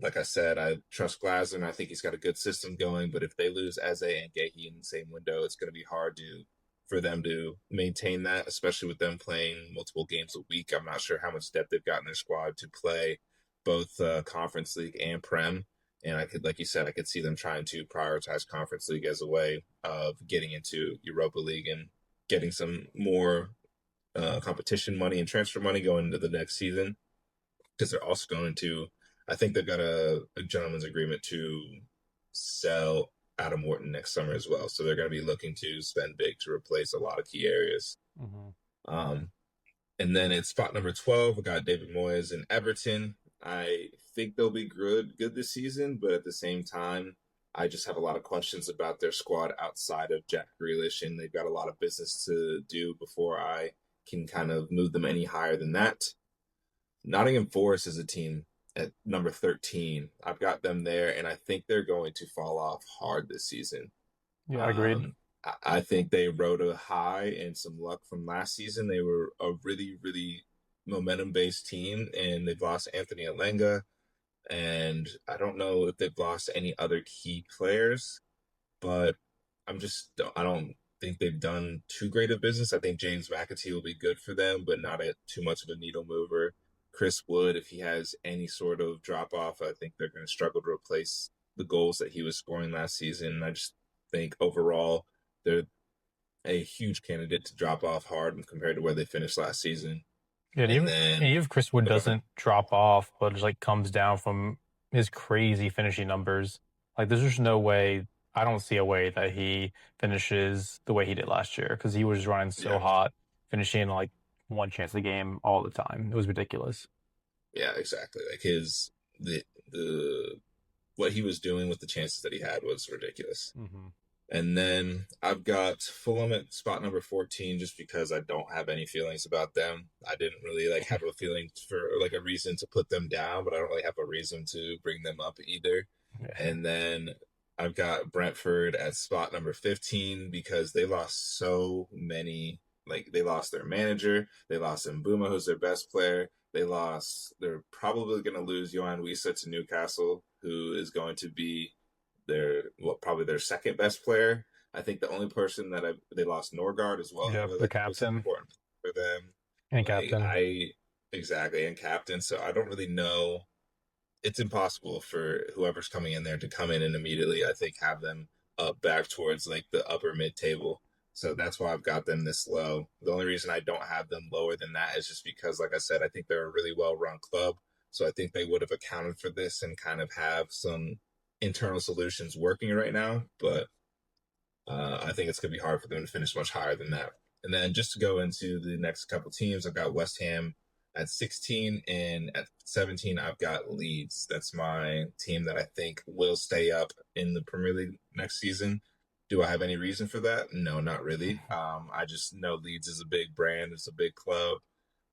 like I said, I trust Glasner and I think he's got a good system going. But if they lose Eze and Gehi in the same window, it's going to be hard to for them to maintain that, especially with them playing multiple games a week. I'm not sure how much depth they've got in their squad to play both Conference League and Prem. And I could, like you said, I could see them trying to prioritize Conference League as a way of getting into Europa League and getting some more competition money and transfer money going into the next season because they're also going to. I think they've got a gentleman's agreement to sell Adam Wharton next summer as well. So they're going to be looking to spend big to replace a lot of key areas. Mm-hmm. Um, and then in spot number 12, we got David Moyes and Everton. I think they'll be good this season, but at the same time, I just have a lot of questions about their squad outside of Jack Grealish, and they've got a lot of business to do before I can kind of move them any higher than that. Nottingham Forest is a team at number 13. I've got them there, and I think they're going to fall off hard this season. Yeah, agreed. I think they rode a high and some luck from last season. They were a really, really momentum based team, and they've lost Anthony Alenga. And I don't know if they've lost any other key players, but I don't think they've done too great of business. I think James McAtee will be good for them, but not too much of a needle mover. Chris Wood, if he has any sort of drop off, I think they're going to struggle to replace the goals that he was scoring last season. I just think overall they're a huge candidate to drop off hard compared to where they finished last season. Yeah, and And even then, if Chris Wood oh, go ahead. doesn't drop off, but just like comes down from his crazy finishing numbers, like there's just no way. I don't see a way that he finishes the way he did last year because he was running so Yeah. hot, finishing like one chance a game all the time. It was ridiculous. Yeah, exactly. Like the what he was doing with the chances that he had was ridiculous. Mm-hmm. And then I've got Fulham at spot number 14 just because I don't have any feelings about them. I didn't really like have a feeling for like a reason to put them down, but I don't really have a reason to bring them up either. Yeah. And then I've got Brentford at spot number 15 because they lost so many. Like they lost their manager, they lost Mbuma, who's their best player. They're probably going to lose Johan Wissa to Newcastle, who is going to be probably their second best player. I think the only person they lost Norgard as well, Yep, who the I think was captain important for them. and Like captain. I exactly and captain. So I don't really know. It's impossible for whoever's coming in there to come in and immediately, I think, have them up back towards like the upper mid table. So that's why I've got them this low. The only reason I don't have them lower than that is just because, like I said, I think they're a really well run club. So I think they would have accounted for this and kind of have some internal solutions working right now. But I think it's going to be hard for them to finish much higher than that. And then just to go into the next couple teams, I've got West Ham at 16, and at 17, I've got Leeds. That's my team that I think will stay up in the Premier League next season. Do I have any reason for that? No, not really. I just know Leeds is a big brand, it's a big club.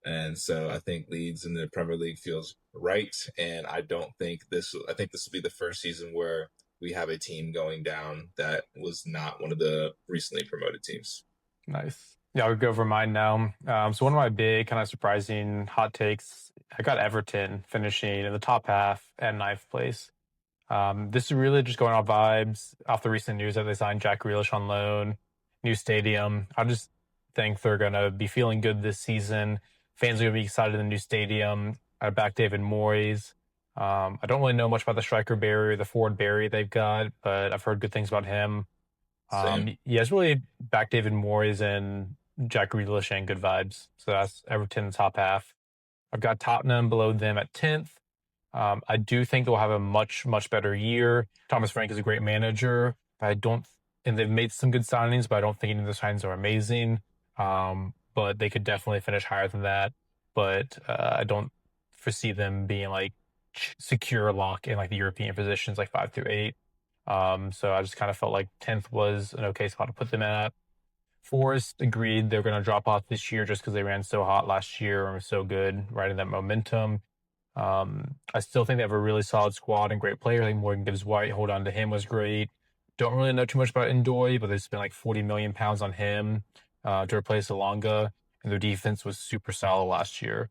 And so I think Leeds in the Premier League feels right. And I think this will be the first season where we have a team going down that was not one of the recently promoted teams. Nice. Yeah, I'll go over mine now. So one of my big kind of surprising hot takes, I got Everton finishing in the top half at ninth place. This is really just going off vibes off the recent news that they signed Jack Grealish on loan, new stadium. I just think they're going to be feeling good this season. Fans are going to be excited in the new stadium. I back David Moyes. I don't really know much about the striker Barry, the forward Barry they've got, but I've heard good things about him. Same. Yeah, it's really back David Moyes and Jack Grealish and good vibes. So that's Everton in the top half. I've got Tottenham below them at 10th. I do think they'll have a much, much better year. Thomas Frank is a great manager. I don't, and they've made some good signings, but I don't think any of the signings are amazing. But they could definitely finish higher than that. But I don't foresee them being like secure lock in like the European positions, like 5 through 8. So I just kind of felt like 10th was an okay spot to put them at. Forest agreed they're going to drop off this year just because they ran so hot last year and were so good, riding that momentum. I still think they have a really solid squad and great player. Like Morgan Gibbs White, hold on to him was great. Don't really know too much about Ndoye, but they spent like 40 million pounds on him to replace Alonga, and their defense was super solid last year.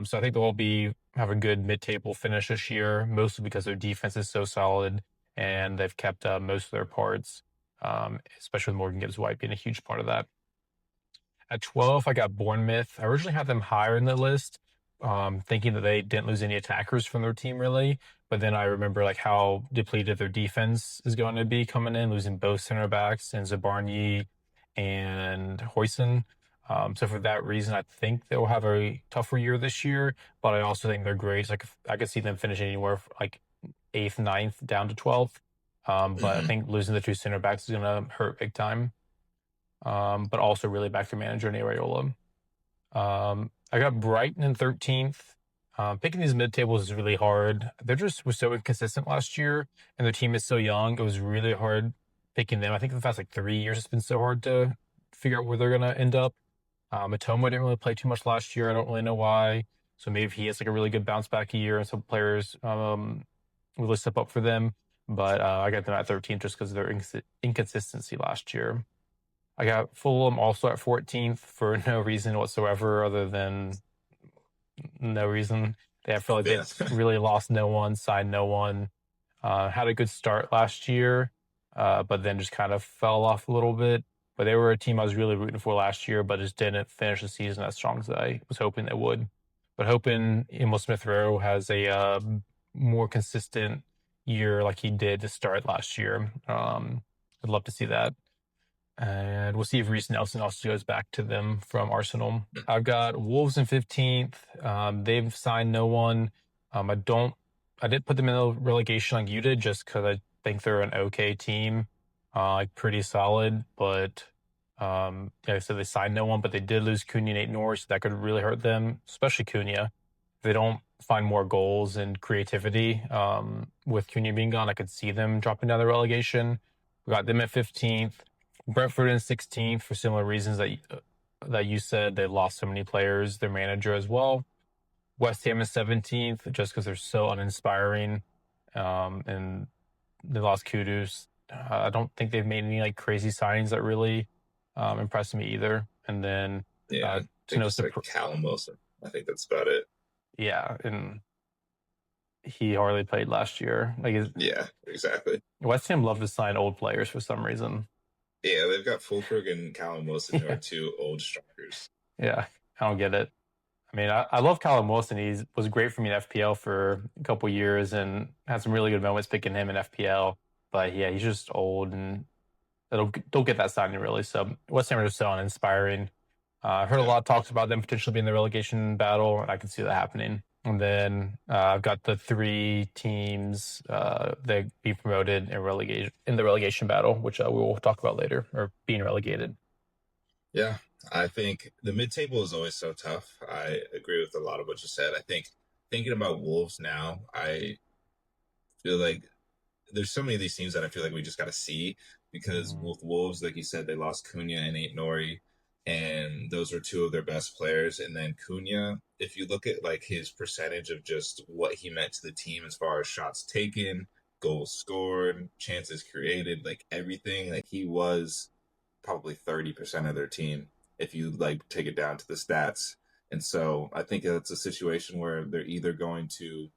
So I think they'll be have a good mid-table finish this year, mostly because their defense is so solid and they've kept most of their parts, especially with Morgan Gibbs White being a huge part of that. At 12, I got Bournemouth. I originally had them higher in the list, thinking that they didn't lose any attackers from their team really. But then I remember like how depleted their defense is going to be coming in, losing both center backs and Zabarnyi and Hoyson. So for that reason, I think they'll have a tougher year this year. But I also think they're great. So I could see them finishing anywhere like eighth, ninth, down to 12th. But I Mm-hmm. think losing the two center backs is going to hurt big time. But also really back to manager Areola. I got Brighton in 13th. Picking these mid tables is really hard. They just were so inconsistent last year, and their team is so young. It was really hard picking them. I think for the past like 3 years, it's been so hard to figure out where they're gonna end up. Matoma didn't really play too much last year. I don't really know why. So maybe if he has like a really good bounce back year, and some players really step up for them. But I got them at 13th just because of their inconsistency last year. I got Fulham also at 14th for no reason whatsoever other than no reason. I feel like Yeah. they've really lost no one, signed no one. Had a good start last year, but then just kind of fell off a little bit. But they were a team I was really rooting for last year, but just didn't finish the season as strong as I was hoping they would. But hoping Emil Smith Rowe has a more consistent year like he did to start last year. I'd love to see that. And we'll see if Reece Nelson also goes back to them from Arsenal. I've got Wolves in 15th. They've signed no one. I did put them in the relegation like you did just because I think they're an okay team, like pretty solid. But like I said, they signed no one, but they did lose Cunha and Nate Norris. So that could really hurt them, especially Cunha. If they don't find more goals and creativity. With Cunha being gone, I could see them dropping down the relegation. We got them at 15th, Brentford in 16th for similar reasons that you said. They lost so many players, their manager as well. West Ham is 17th just because they're so uninspiring, and they lost Kudus. I don't think they've made any like crazy signings that really impressed me either. And then Yeah, I to think no just like surprise, Callum Wilson. I think that's about it. yeah, and he hardly played last year. Yeah, exactly. West Ham love to sign old players for some reason. Yeah, they've got Fulkrug and Callum Wilson, who are Yeah, two old strikers. yeah, I don't get it. I mean, I love Callum Wilson. He was great for me in FPL for a couple years and had some really good moments picking him in FPL. But yeah, he's just old and don't get that signing really. So West Ham are just so uninspiring. I've heard a Yeah, lot of talks about them potentially being the relegation battle, and I can see that happening. And then I've got the three teams that be promoted in the relegation battle, which we will talk about later, or being relegated. yeah. I think the mid-table is always so tough. I agree with a lot of what you said. I think thinking about Wolves now, I feel like there's so many of these teams that I feel like we just got to see because Mm-hmm. with Wolves, like you said, they lost Cunha and Nate Nori, and those were two of their best players. And then Cunha, if you look at like his percentage of just what he meant to the team as far as shots taken, goals scored, chances created, like everything, like he was probably 30% of their team if you like take it down to the stats. And so I think it's a situation where they're either going to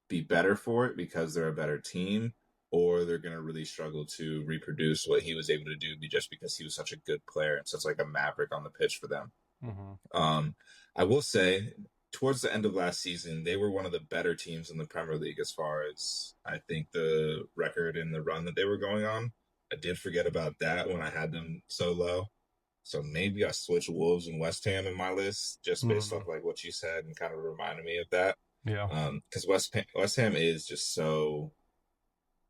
be better for it because they're a better team, or they're going to really struggle to reproduce what he was able to do just because he was such a good player and such like a maverick on the pitch for them. Mm-hmm. Um, I will say, towards the end of last season, they were one of the better teams in the Premier League as far as I think the record and the run that they were going on. I did forget about that when I had them so low. So maybe I switched Wolves and West Ham in my list just based Mm-hmm. off like what you said and kind of reminded me of that. Yeah. Because West Ham is just so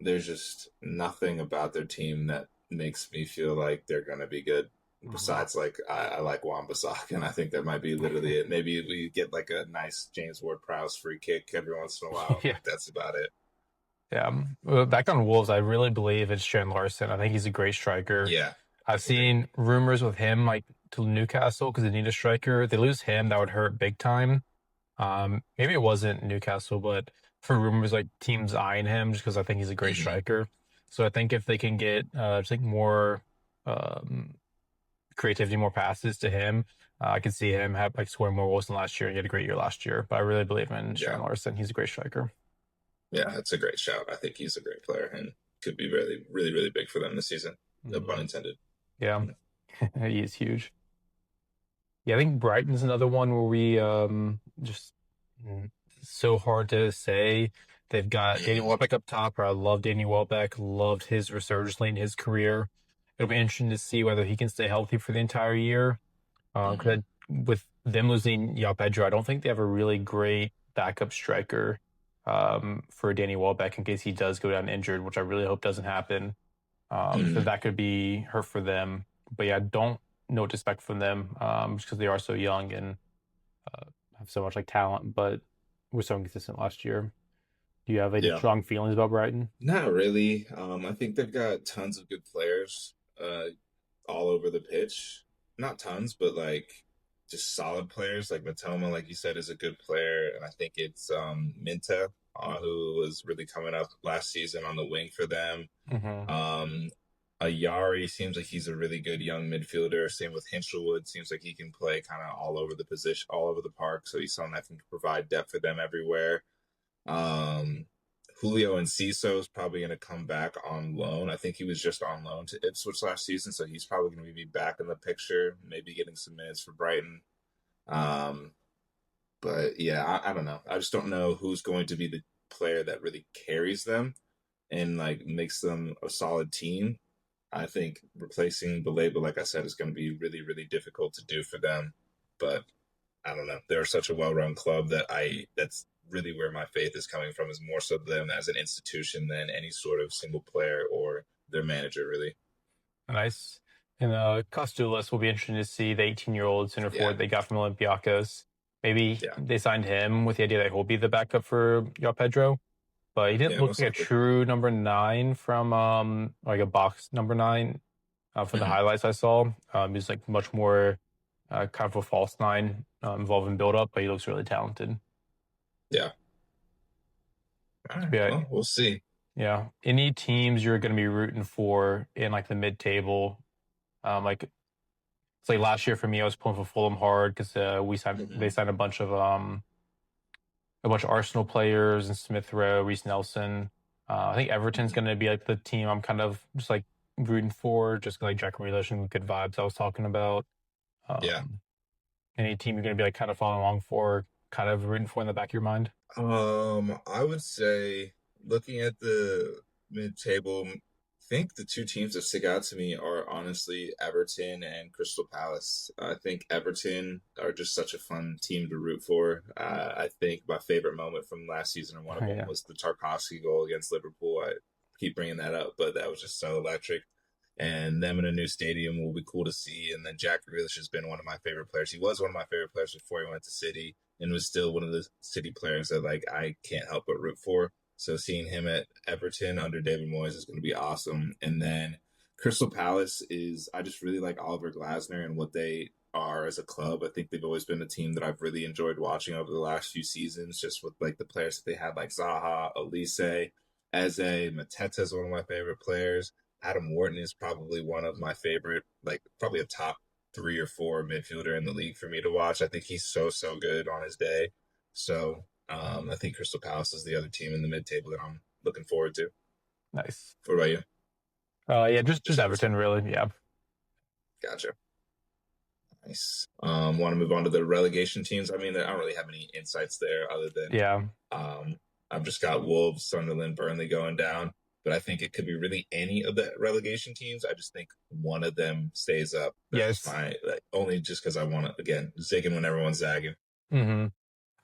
there's just nothing about their team that makes me feel like they're going to be good. Mm-hmm. Besides, like I like Wan-Bissaka, and I think that might be literally it. Maybe we get like a nice James Ward-Prowse free kick every once in a while. Yeah. Like that's about it. Yeah. Back on Wolves, I really believe it's Sharon Larson. I think he's a great striker. Yeah, I've agree. seen rumors with him like to Newcastle because they need a striker. They lose him, that would hurt big time. Maybe it wasn't Newcastle, but for rumors like teams eyeing him just because I think he's a great Hmm. striker. So I think if they can get just like more um, creativity, more passes to him, I could see him have like scoring more goals than last year. He had a great year last year, but I really believe in Sharon Yeah, Larson. He's a great striker. yeah, that's a great shout. I think he's a great player and could be really, really, really big for them this season. No pun Hmm. intended. Yeah, he is huge. Yeah, I think Brighton's another one where we just mm, so hard to say. They've got Danny Welbeck up top. I love Danny Welbeck. Loved his resurgence late in his career. It'll be interesting to see whether he can stay healthy for the entire year. Hmm. With them losing Yao Pedro, I don't think they have a really great backup striker for Danny Welbeck in case he does go down injured, which I really hope doesn't happen. So Hmm. that could be hurt for them. But yeah, don't know what to expect from them just because they are so young and have so much like talent, but were so inconsistent last year. Do you have any Yeah. strong feelings about Brighton? Not really. I think they've got tons of good players all over the pitch. Not tons, but like just solid players. Like Matoma, like you said, is a good player, and I think it's Minta who was really coming up last season on the wing for them. Hmm. Um, Ayari seems like he's a really good young midfielder. Same with Hinchelwood. Seems like he can play kind of all over the position, all over the park. So he's someone that can provide depth for them everywhere. Um, Julio Enciso is probably going to come back on loan. I think he was just on loan to Ipswich last season, so he's probably going to be back in the picture, maybe getting some minutes for Brighton. Um, but yeah, I don't know. I just don't know who's going to be the player that really carries them and like makes them a solid team. I think replacing Baleba, like I said, is going to be really, really difficult to do for them. But I don't know. They're such a well-run club that that's really where my faith is coming from is more so them as an institution than any sort of single player or their manager really. Nice. And Costulis will be interesting to see the 18-year-old center Yeah. forward they got from Olympiacos. maybe Yeah, they signed him with the idea that he'll be the backup for Pedro, but he didn't yeah, look most like a likely. true number nine from like a box number nine from the Hmm. highlights I saw. He's like much more kind of a false nine involved in build up, but he looks really talented. Yeah. All right. Yeah, Well, we'll see. yeah. Any teams you're going to be rooting for in like the mid table? Like it's like last year for me, I was pulling for Fulham hard because they Hmm. signed a bunch of Arsenal players and Smith Rowe, Reece Nelson. I think Everton's Hmm. going to be like the team I'm kind of just like rooting for, just like Jack Grealish and good vibes I was talking about. Yeah. Um, any team you're going to be like kind of following along for, kind of rooting for in the back of your mind? I would say looking at the mid-table, I think the two teams that stick out to me are honestly Everton and Crystal Palace. I think Everton are just such a fun team to root for. I think my favorite moment from last season, or one of them, Yeah, was the Tarkowski goal against Liverpool. I keep bringing that up, but that was just so electric. And them in a new stadium will be cool to see. And then Jack Grealish has been one of my favorite players. He was one of my favorite players before he went to City and was still one of the City players that like I can't help but root for. So seeing him at Everton under David Moyes is going to be awesome. And then Crystal Palace is I just really like Oliver Glasner and what they are as a club. I think they've always been a team that I've really enjoyed watching over the last few seasons, just with like the players that they had, like Zaha, Elise, Eze, Mateta is one of my favorite players. Adam Wharton is probably one of my favorite, like probably a top three or four midfielder in the league for me to watch. I think he's so good on his day. So I think Crystal Palace is the other team in the mid table that I'm looking forward to. nice. What about you? Yeah, just Just Everton. Everton, really. Yeah, Gotcha. Nice. Want to move on to the relegation teams? I mean, I don't really have any insights there other than yeah, um, I've just got Wolves, Sunderland, Burnley going down. But I think it could be really any of the relegation teams. I just think one of them stays up. That's just yes. my like, only just because I want to again zigging when everyone's zagging. Hmm.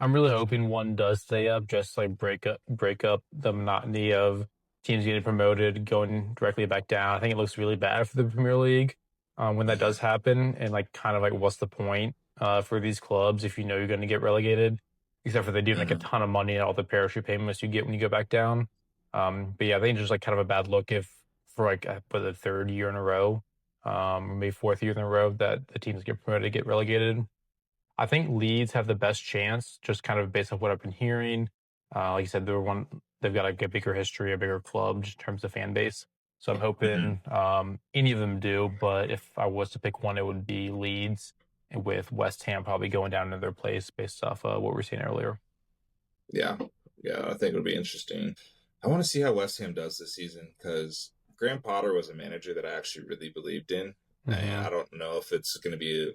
I'm really hoping one does stay up, just like break up the monotony of teams getting promoted, going directly back down. I think it looks really bad for the Premier League when that does Hmm. happen, and like kind of like what's the point for these clubs if you know you're going to get relegated, except for they do like a Hmm. ton of money and all the parachute payments you get when you go back down. But yeah, I think it's just like kind of a bad look if for like for the third year in a row, maybe fourth year in a row that the teams get promoted get relegated. I think Leeds have the best chance, just kind of based on what I've been hearing. Like you said, they've got like a bigger history, a bigger club just in terms of fan base. So I'm Hmm. hoping any of them do. But if I was to pick one, it would be Leeds, and with West Ham probably going down to their place based off what we were seeing earlier. Yeah, yeah, I think it'll be interesting. I want to see how West Ham does this season because Graham Potter was a manager that I actually really believed in, and Hmm. I don't know if it's going to be.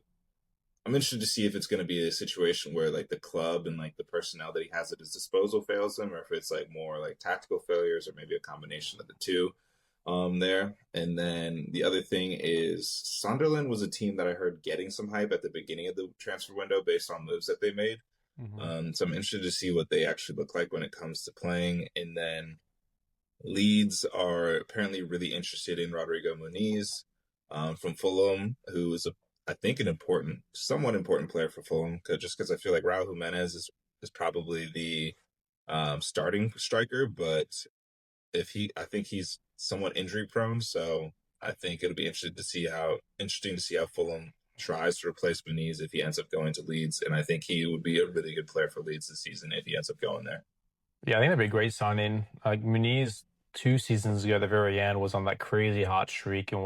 I'm interested to see if it's going to be a situation where like the club and like the personnel that he has at his disposal fails him, or if it's like more like tactical failures, or maybe a combination of the two. There, and then the other thing is Sunderland was a team that I heard getting some hype at the beginning of the transfer window based on moves that they made. Hmm. So I'm interested to see what they actually look like when it comes to playing. And then Leeds are apparently really interested in Rodrigo Muniz from Fulham, who is I think an important, somewhat important player for Fulham, just because I feel like Raul Jimenez is probably the starting striker, but I think he's somewhat injury prone, so I think it'll be interesting to see how Fulham tries to replace Muniz if he ends up going to Leeds, and I think he would be a really good player for Leeds this season if he ends up going there. Yeah, I think that'd be a great signing. Like Muniz 2 seasons ago, at the very end, was on that crazy hot streak and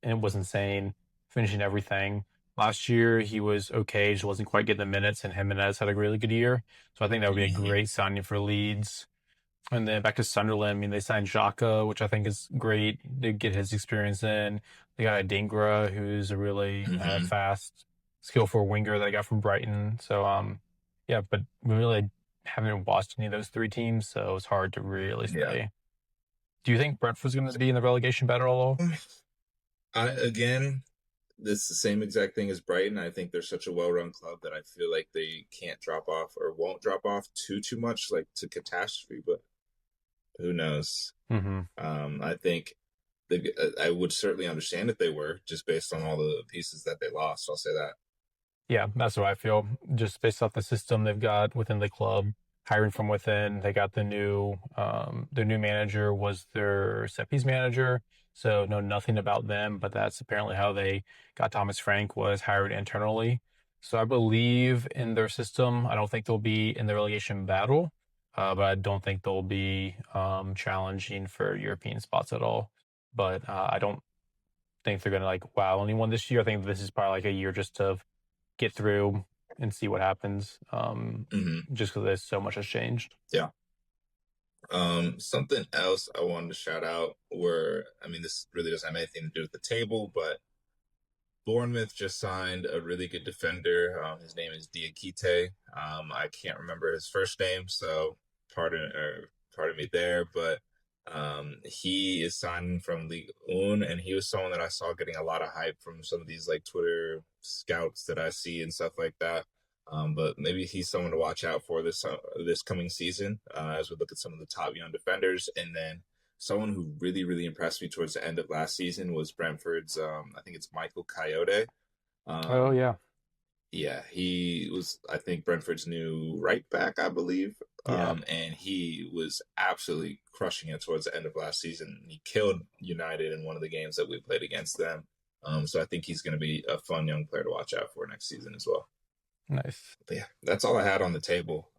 it was insane, finishing everything. Last year he was okay, just wasn't quite getting the minutes, and Jimenez had a really good year. So I think that would be a Mm-hmm. great signing for Leeds. And then back to Sunderland, I mean, they signed Xhaka, which I think is great to get his experience in. They got a Dingra, who's a really Mm-hmm. fast, skillful winger that I got from Brighton. So yeah, but we really haven't watched any of those three teams, so it's hard to really Yeah. say. Do you think Brentford's going to be in the relegation battle at all? I again, it's the same exact thing as Brighton. I think they're such a well-run club that I feel like they can't drop off or won't drop off too much, like to catastrophe. But who knows? Hmm. I think I would certainly understand if they were just based on all the pieces that they lost. I'll say that. Yeah, that's what I feel. Just based off the system they've got within the club, hiring from within. They got their new manager was their set piece manager, so know nothing about them. But that's apparently how they got Thomas Frank was hired internally. So I believe in their system. I don't think they'll be in the relegation battle, but I don't think they'll be challenging for European spots at all. But I don't think they're gonna like wow anyone this year. I think this is probably like a year just to get through and see what happens. Hmm. Just because there's so much has changed. Yeah. Something else I wanted to shout out were, I mean, this really doesn't have anything to do with the table, but Bournemouth just signed a really good defender. His name is Diakite. I can't remember his first name, so pardon me there. But he is signing from League One, and he was someone that I saw getting a lot of hype from some of these like Twitter scouts that I see and stuff like that. But maybe he's someone to watch out for this coming season as we look at some of the top young defenders, and then someone who really impressed me towards the end of last season was Brentford's. I think it's Michael Coyote. Oh Um, yeah, yeah, he was, I think, Brentford's new right back, I believe. yeah, And he was absolutely crushing it towards the end of last season. He killed United in one of the games that we played against them. So I think he's going to be a fun young player to watch out for next season as well. nice. But yeah, that's all I had on the table.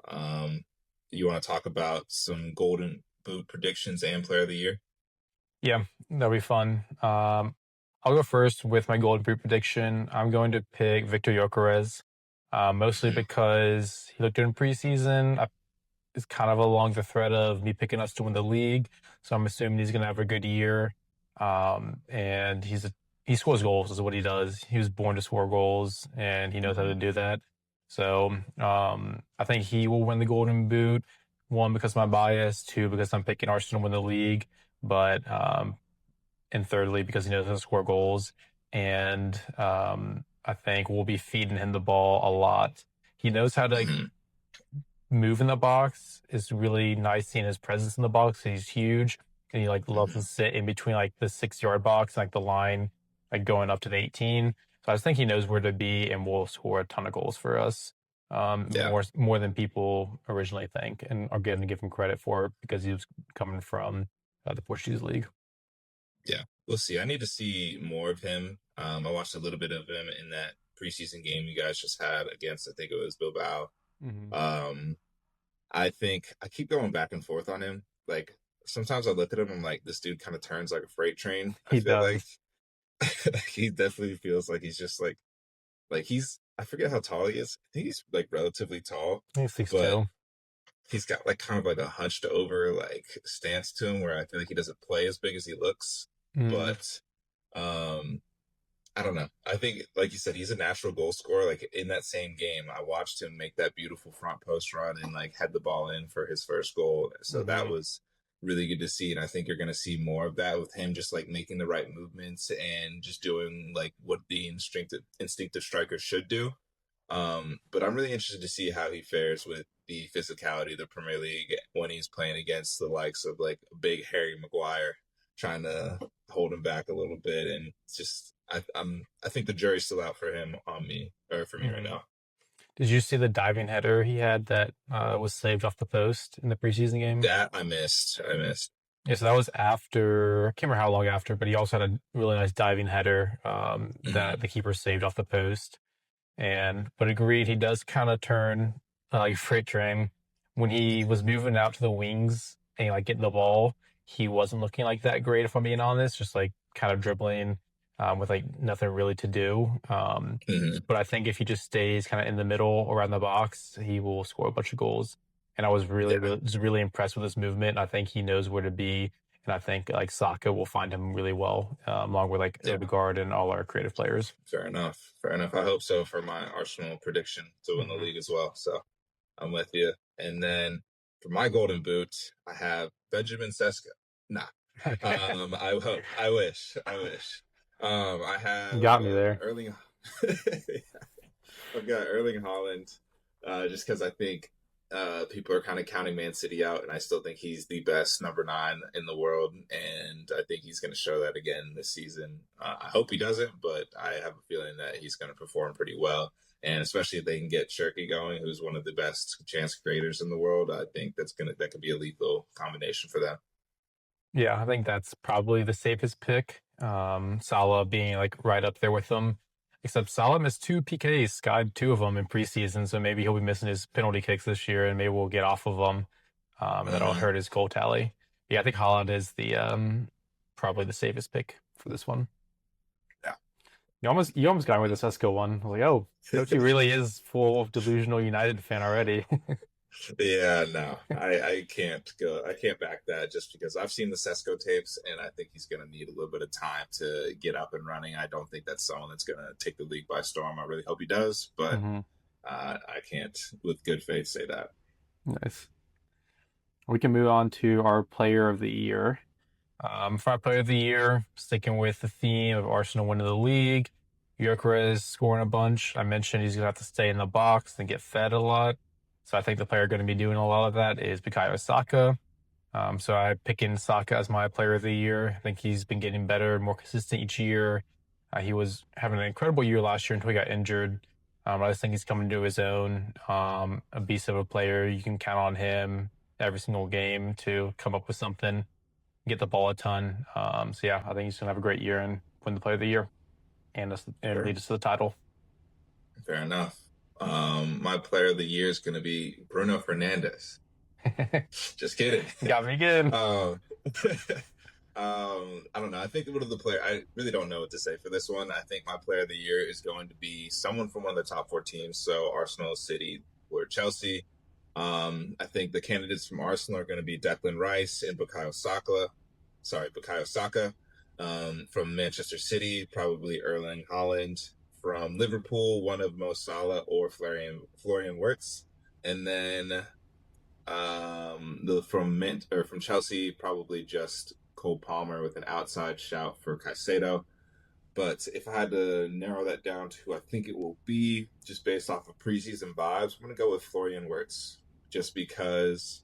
You want to talk about some Golden Boot predictions and Player of the Year? Yeah, that'll be fun. I'll go first with my golden boot prediction. I'm going to pick Victor Gyokeres, mostly Mm-hmm. because he looked good in preseason. It's kind of along the thread of me picking us to win the league, so I'm assuming he's going to have a good year. And he scores goals is what he does. He was born to score goals, and he knows how to Mm-hmm. do that. So I think he will win the Golden Boot. One because of my bias, two because I'm picking Arsenal to win the league, but and thirdly because he knows how to score goals. And I think we'll be feeding him the ball a lot. He knows how to like, Mm-hmm. move in the box. It's really nice seeing his presence in the box. He's huge and he like loves to Mm-hmm. sit in between like the 6 yard box, like the line, like going up to the 18. So I just think he knows where to be and will score a ton of goals for us. Yeah. More than people originally think and are going to give him credit for because he was coming from the Portuguese league. Yeah, we'll see. I need to see more of him. I watched a little bit of him in that preseason game you guys just had against, I think it was Bilbao. Hmm. Um, I think I keep going back and forth on him. Like sometimes I look at him, I'm like, this dude kind of turns like a freight train. I He feel like does. he definitely feels like he's just like he's I forget how tall he is. I think he's like relatively tall, He's six but two. he's got like kind of like a hunched over like stance to him where I feel like he doesn't play as big as he looks. Mm. But um I don't know. I think, like you said, he's a natural goal scorer. Like in that same game, I watched him make that beautiful front post run and like head the ball in for his first goal. So that Hmm. was really good to see. And I think you're going to see more of that with him just like making the right movements and just doing like what the instinctive striker should do. But I'm really interested to see how he fares with the physicality of the Premier League when he's playing against the likes of like big Harry Maguire, trying to hold him back a little bit. And it's just, I think the jury's still out for him on me or for me right Hmm. now. Did you see the diving header he had that was saved off the post in the preseason game? That I missed. I missed. Yeah, so that was after, I can't remember how long after, but he also had a really nice diving header that Mm-hmm. the keeper saved off the post. And but agreed, he does kind of turn like freight train. When he was moving out to the wings and like getting the ball, he wasn't looking like that great, if I'm being honest. Just like kind of dribbling with like nothing really to do. Mm-hmm. But I think if he just stays kind of in the middle around the box, he will score a bunch of goals. And I was Yeah. just really impressed with his movement. I think he knows where to be, and I think like Saka will find him really well, along with like Yeah. Odegaard and all our creative players. Fair enough. Fair enough. I hope so for my Arsenal prediction to win the Hmm. league as well. So I'm with you. And then for my golden boot, I have Benjamin Sesko. Nah. Okay. I hope. I wish. I wish. I You have got me there. Erling. I've got Erling Holland, just because I think. people are kind of counting Man City out, and I still think he's the best number nine in the world, and I think he's going to show that again this season. I hope he doesn't, but I have a feeling that he's going to perform pretty well, and especially if they can get Shirky going, who's one of the best chance creators in the world. I think that could be a lethal combination for them. Yeah, I think that's probably the safest pick. Salah being like right up there with them. Except Salah missed two PKs, skied two of them in preseason, so maybe he'll be missing his penalty kicks this year, and maybe we'll get off of them, and that'll Mm-hmm. hurt his goal tally. Yeah, I think Haaland is the probably the safest pick for this one. You almost got me with the Sesko one. I was like, oh, Yeah. Tochi really is full of delusional United fan already. Yeah, no, I can't go. I can't back that just because I've seen the Sesko tapes, and I think he's going to need a little bit of time to get up and running. I don't think that's someone that's going to take the league by storm. I really hope he does, but Hmm. I can't, with good faith, say that. Nice. We can move on to our player of the year. For our player of the year, sticking with the theme of Arsenal winning the league, Gyokeres scoring a bunch. I mentioned he's going to have to stay in the box and get fed a lot. So I think the player going to be doing a lot of that is Bukayo Saka. So I pick in Saka as my player of the year. I think he's been getting better, more consistent each year. He was having an incredible year last year until he got injured. I just think he's coming to his own. A beast of a player. You can count on him every single game to come up with something, get the ball a ton. So yeah, I think he's gonna have a great year and win the player of the year and Fair, lead us to the title. fair enough. My player of the year is going to be Bruno Fernandez. Just kidding. Got me again. um, I don't know. I think one of the player. I really don't know what to say for this one. I think my player of the year is going to be someone from one of the top four teams. So Arsenal, City, or Chelsea. I think the candidates from Arsenal are going to be Declan Rice and Bukayo Saka. Sorry, Bukayo Saka. From Manchester City, probably Erling Haaland. From Liverpool, one of Mo Salah or Florian Wirtz. And then the from Mint or from Chelsea, probably just Cole Palmer with an outside shout for Caicedo. But if I had to narrow that down to who I think it will be, just based off of preseason vibes, I'm going to go with Florian Wirtz, just because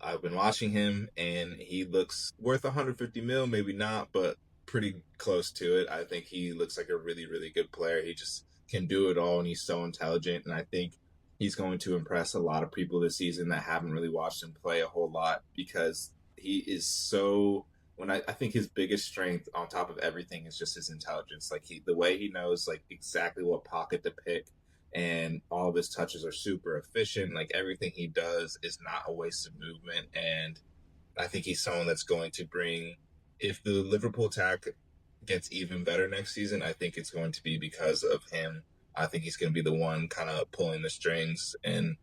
I've been watching him and he looks worth 150 mil, maybe not, but pretty close to it. I think he looks like a really, really good player. He just can do it all and he's so intelligent. And I think he's going to impress a lot of people this season that haven't really watched him play a whole lot because he is so. I think his biggest strength on top of everything is just his intelligence. Like the way he knows like exactly what pocket to pick, and all of his touches are super efficient. Like everything he does is not a wasted movement. And I think he's someone that's going to bring, if the Liverpool attack gets even better next season, I think it's going to be because of him. I think he's going to be the one kind of pulling the strings. And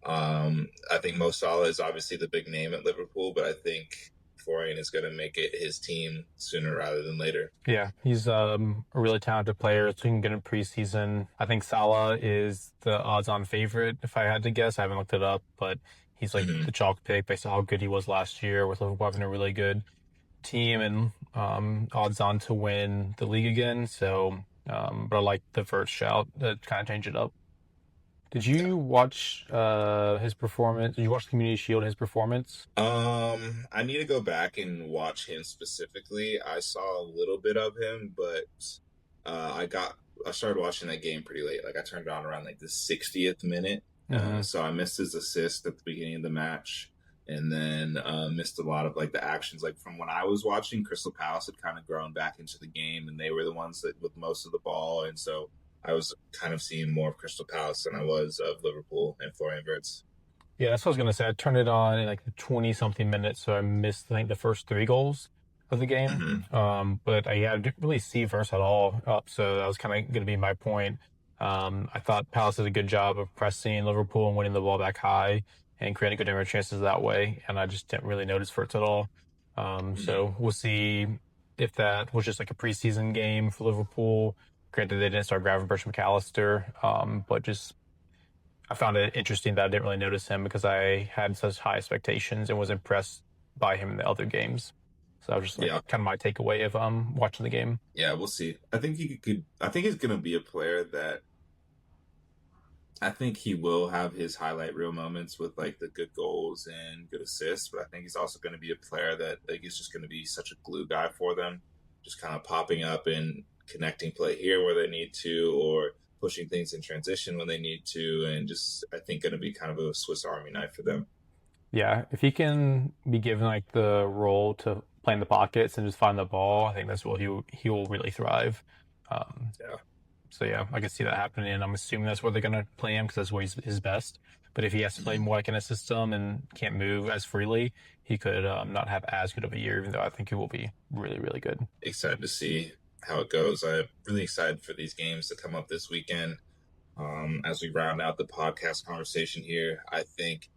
I think Mo Salah is obviously the big name at Liverpool, but I think Florian is going to make it his team sooner rather than later. Yeah, he's a really talented player. So he can get in preseason. I think Salah is the odds-on favorite. If I had to guess, I haven't looked it up, but he's like Mm-hmm. the chalk pick based on how good he was last year with Liverpool having a really good team and odds-on to win the league again. So, but I like the first shout to kind of change it up. Did Yeah. you watch his performance? Did you watch Community Shield, his performance? I need to go back and watch him specifically. I saw a little bit of him, but I got I started watching that game pretty late. Like I turned it on around like the 60th minute, Hmm. so I missed his assist at the beginning of the match, and then missed a lot of like the actions. Like from when I was watching, Crystal Palace had kind of grown back into the game, and they were the ones that with most of the ball, and so I was kind of seeing more of Crystal Palace than I was of Liverpool and Florian Wirtz. Yeah, that's what I was gonna say. I turned it on in like the 20 something minutes, so I missed I think the first three goals of the game. Mm-hmm. But yeah, I didn't really see Verse at all up, so that was kind of gonna be my point. I thought Palace did a good job of pressing Liverpool and winning the ball back high and creating good number of chances that way, and I just didn't really notice Verts at all. Mm-hmm. So we'll see if that was just like a preseason game for Liverpool. Granted, they didn't start Gravenberch and McAllister, but just I found it interesting that I didn't really notice him because I had such high expectations and was impressed by him in the other games. So that was just like Yeah, kind of my takeaway of watching the game. yeah, we'll see. I think he could. I think he's going to be a player that I think he will have his highlight reel moments with like the good goals and good assists, but I think he's also going to be a player that like is just going to be such a glue guy for them, just kind of popping up and connecting play here where they need to, or pushing things in transition when they need to, and just I think going to be kind of a Swiss Army knife for them. Yeah, if he can be given like the role to play in the pockets and just find the ball, I think that's where he will really thrive. Um, Yeah. so yeah, I can see that happening, and I'm assuming that's where they're gonna play him because that's where he's his best. But if he has to play Mhm. more like in a system and can't move as freely, he could not have as good of a year, even though I think he will be really, really good. Excited to see how it goes. I'm really excited for these games to come up this weekend. As we round out the podcast conversation here, I think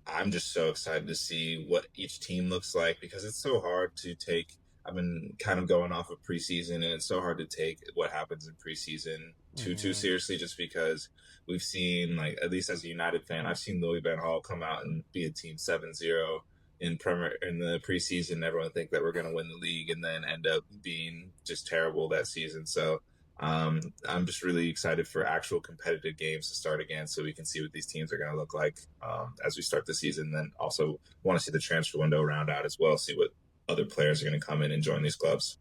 I'm just so excited to see what each team looks like because it's so hard to take. I've been kind of going off of preseason, and it's so hard to take what happens in preseason too Hmm. seriously, just because we've seen, like, at least as a United fan, I've seen Louis Van Gaal come out and be a team 7-0 in Premier in the preseason. Everyone think that we're going to win the league, and then end up being just terrible that season. So I'm just really excited for actual competitive games to start again, so we can see what these teams are going to look like as we start the season. Then also want to see the transfer window round out as well, see what other players are going to come in and join these clubs.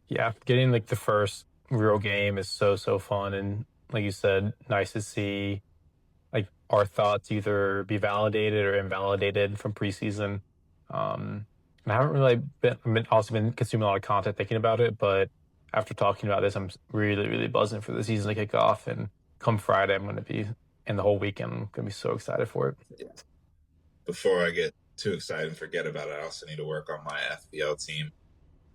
Yeah, getting like the first real game is so fun, and like you said, nice to see like our thoughts either be validated or invalidated from preseason. And I haven't really also been consuming a lot of content thinking about it, but after talking about this, I'm really, really buzzing for the season to kick off. And come Friday, I'm going to be, and the whole weekend, I'm going to be so excited for it. Before I get too excited and forget about it, I also need to work on my FPL team.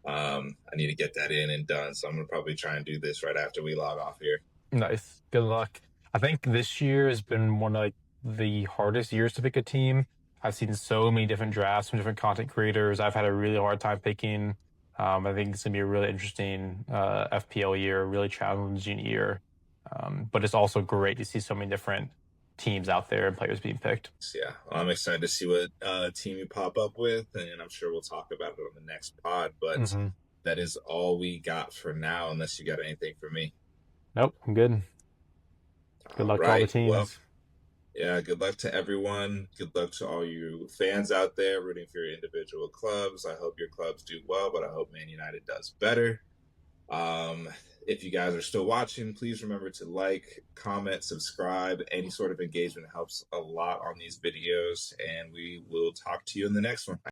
I need to get that in and done, so I'm gonna probably try and do this right after we log off here. Nice. Good luck. I think this year has been one of like the hardest years to pick a team. I've seen so many different drafts from different content creators. I've had a really hard time picking. I think it's gonna be a really interesting FPL year, a really challenging year. But it's also great to see so many different teams out there and players being picked. So yeah, I'm excited to see what team you pop up with, and I'm sure we'll talk about it on the next pod. But Hmm. that is all we got for now, unless you got anything for me. Nope, I'm good. Good All luck to all the right. Well, teams. yeah, good luck to everyone. Good luck to all you fans out there rooting for your individual clubs. I hope your clubs do well, but I hope Man United does better. Um, if you guys are still watching, please remember to like, comment, subscribe. Any sort of engagement helps a lot on these videos, and we will talk to you in the next one.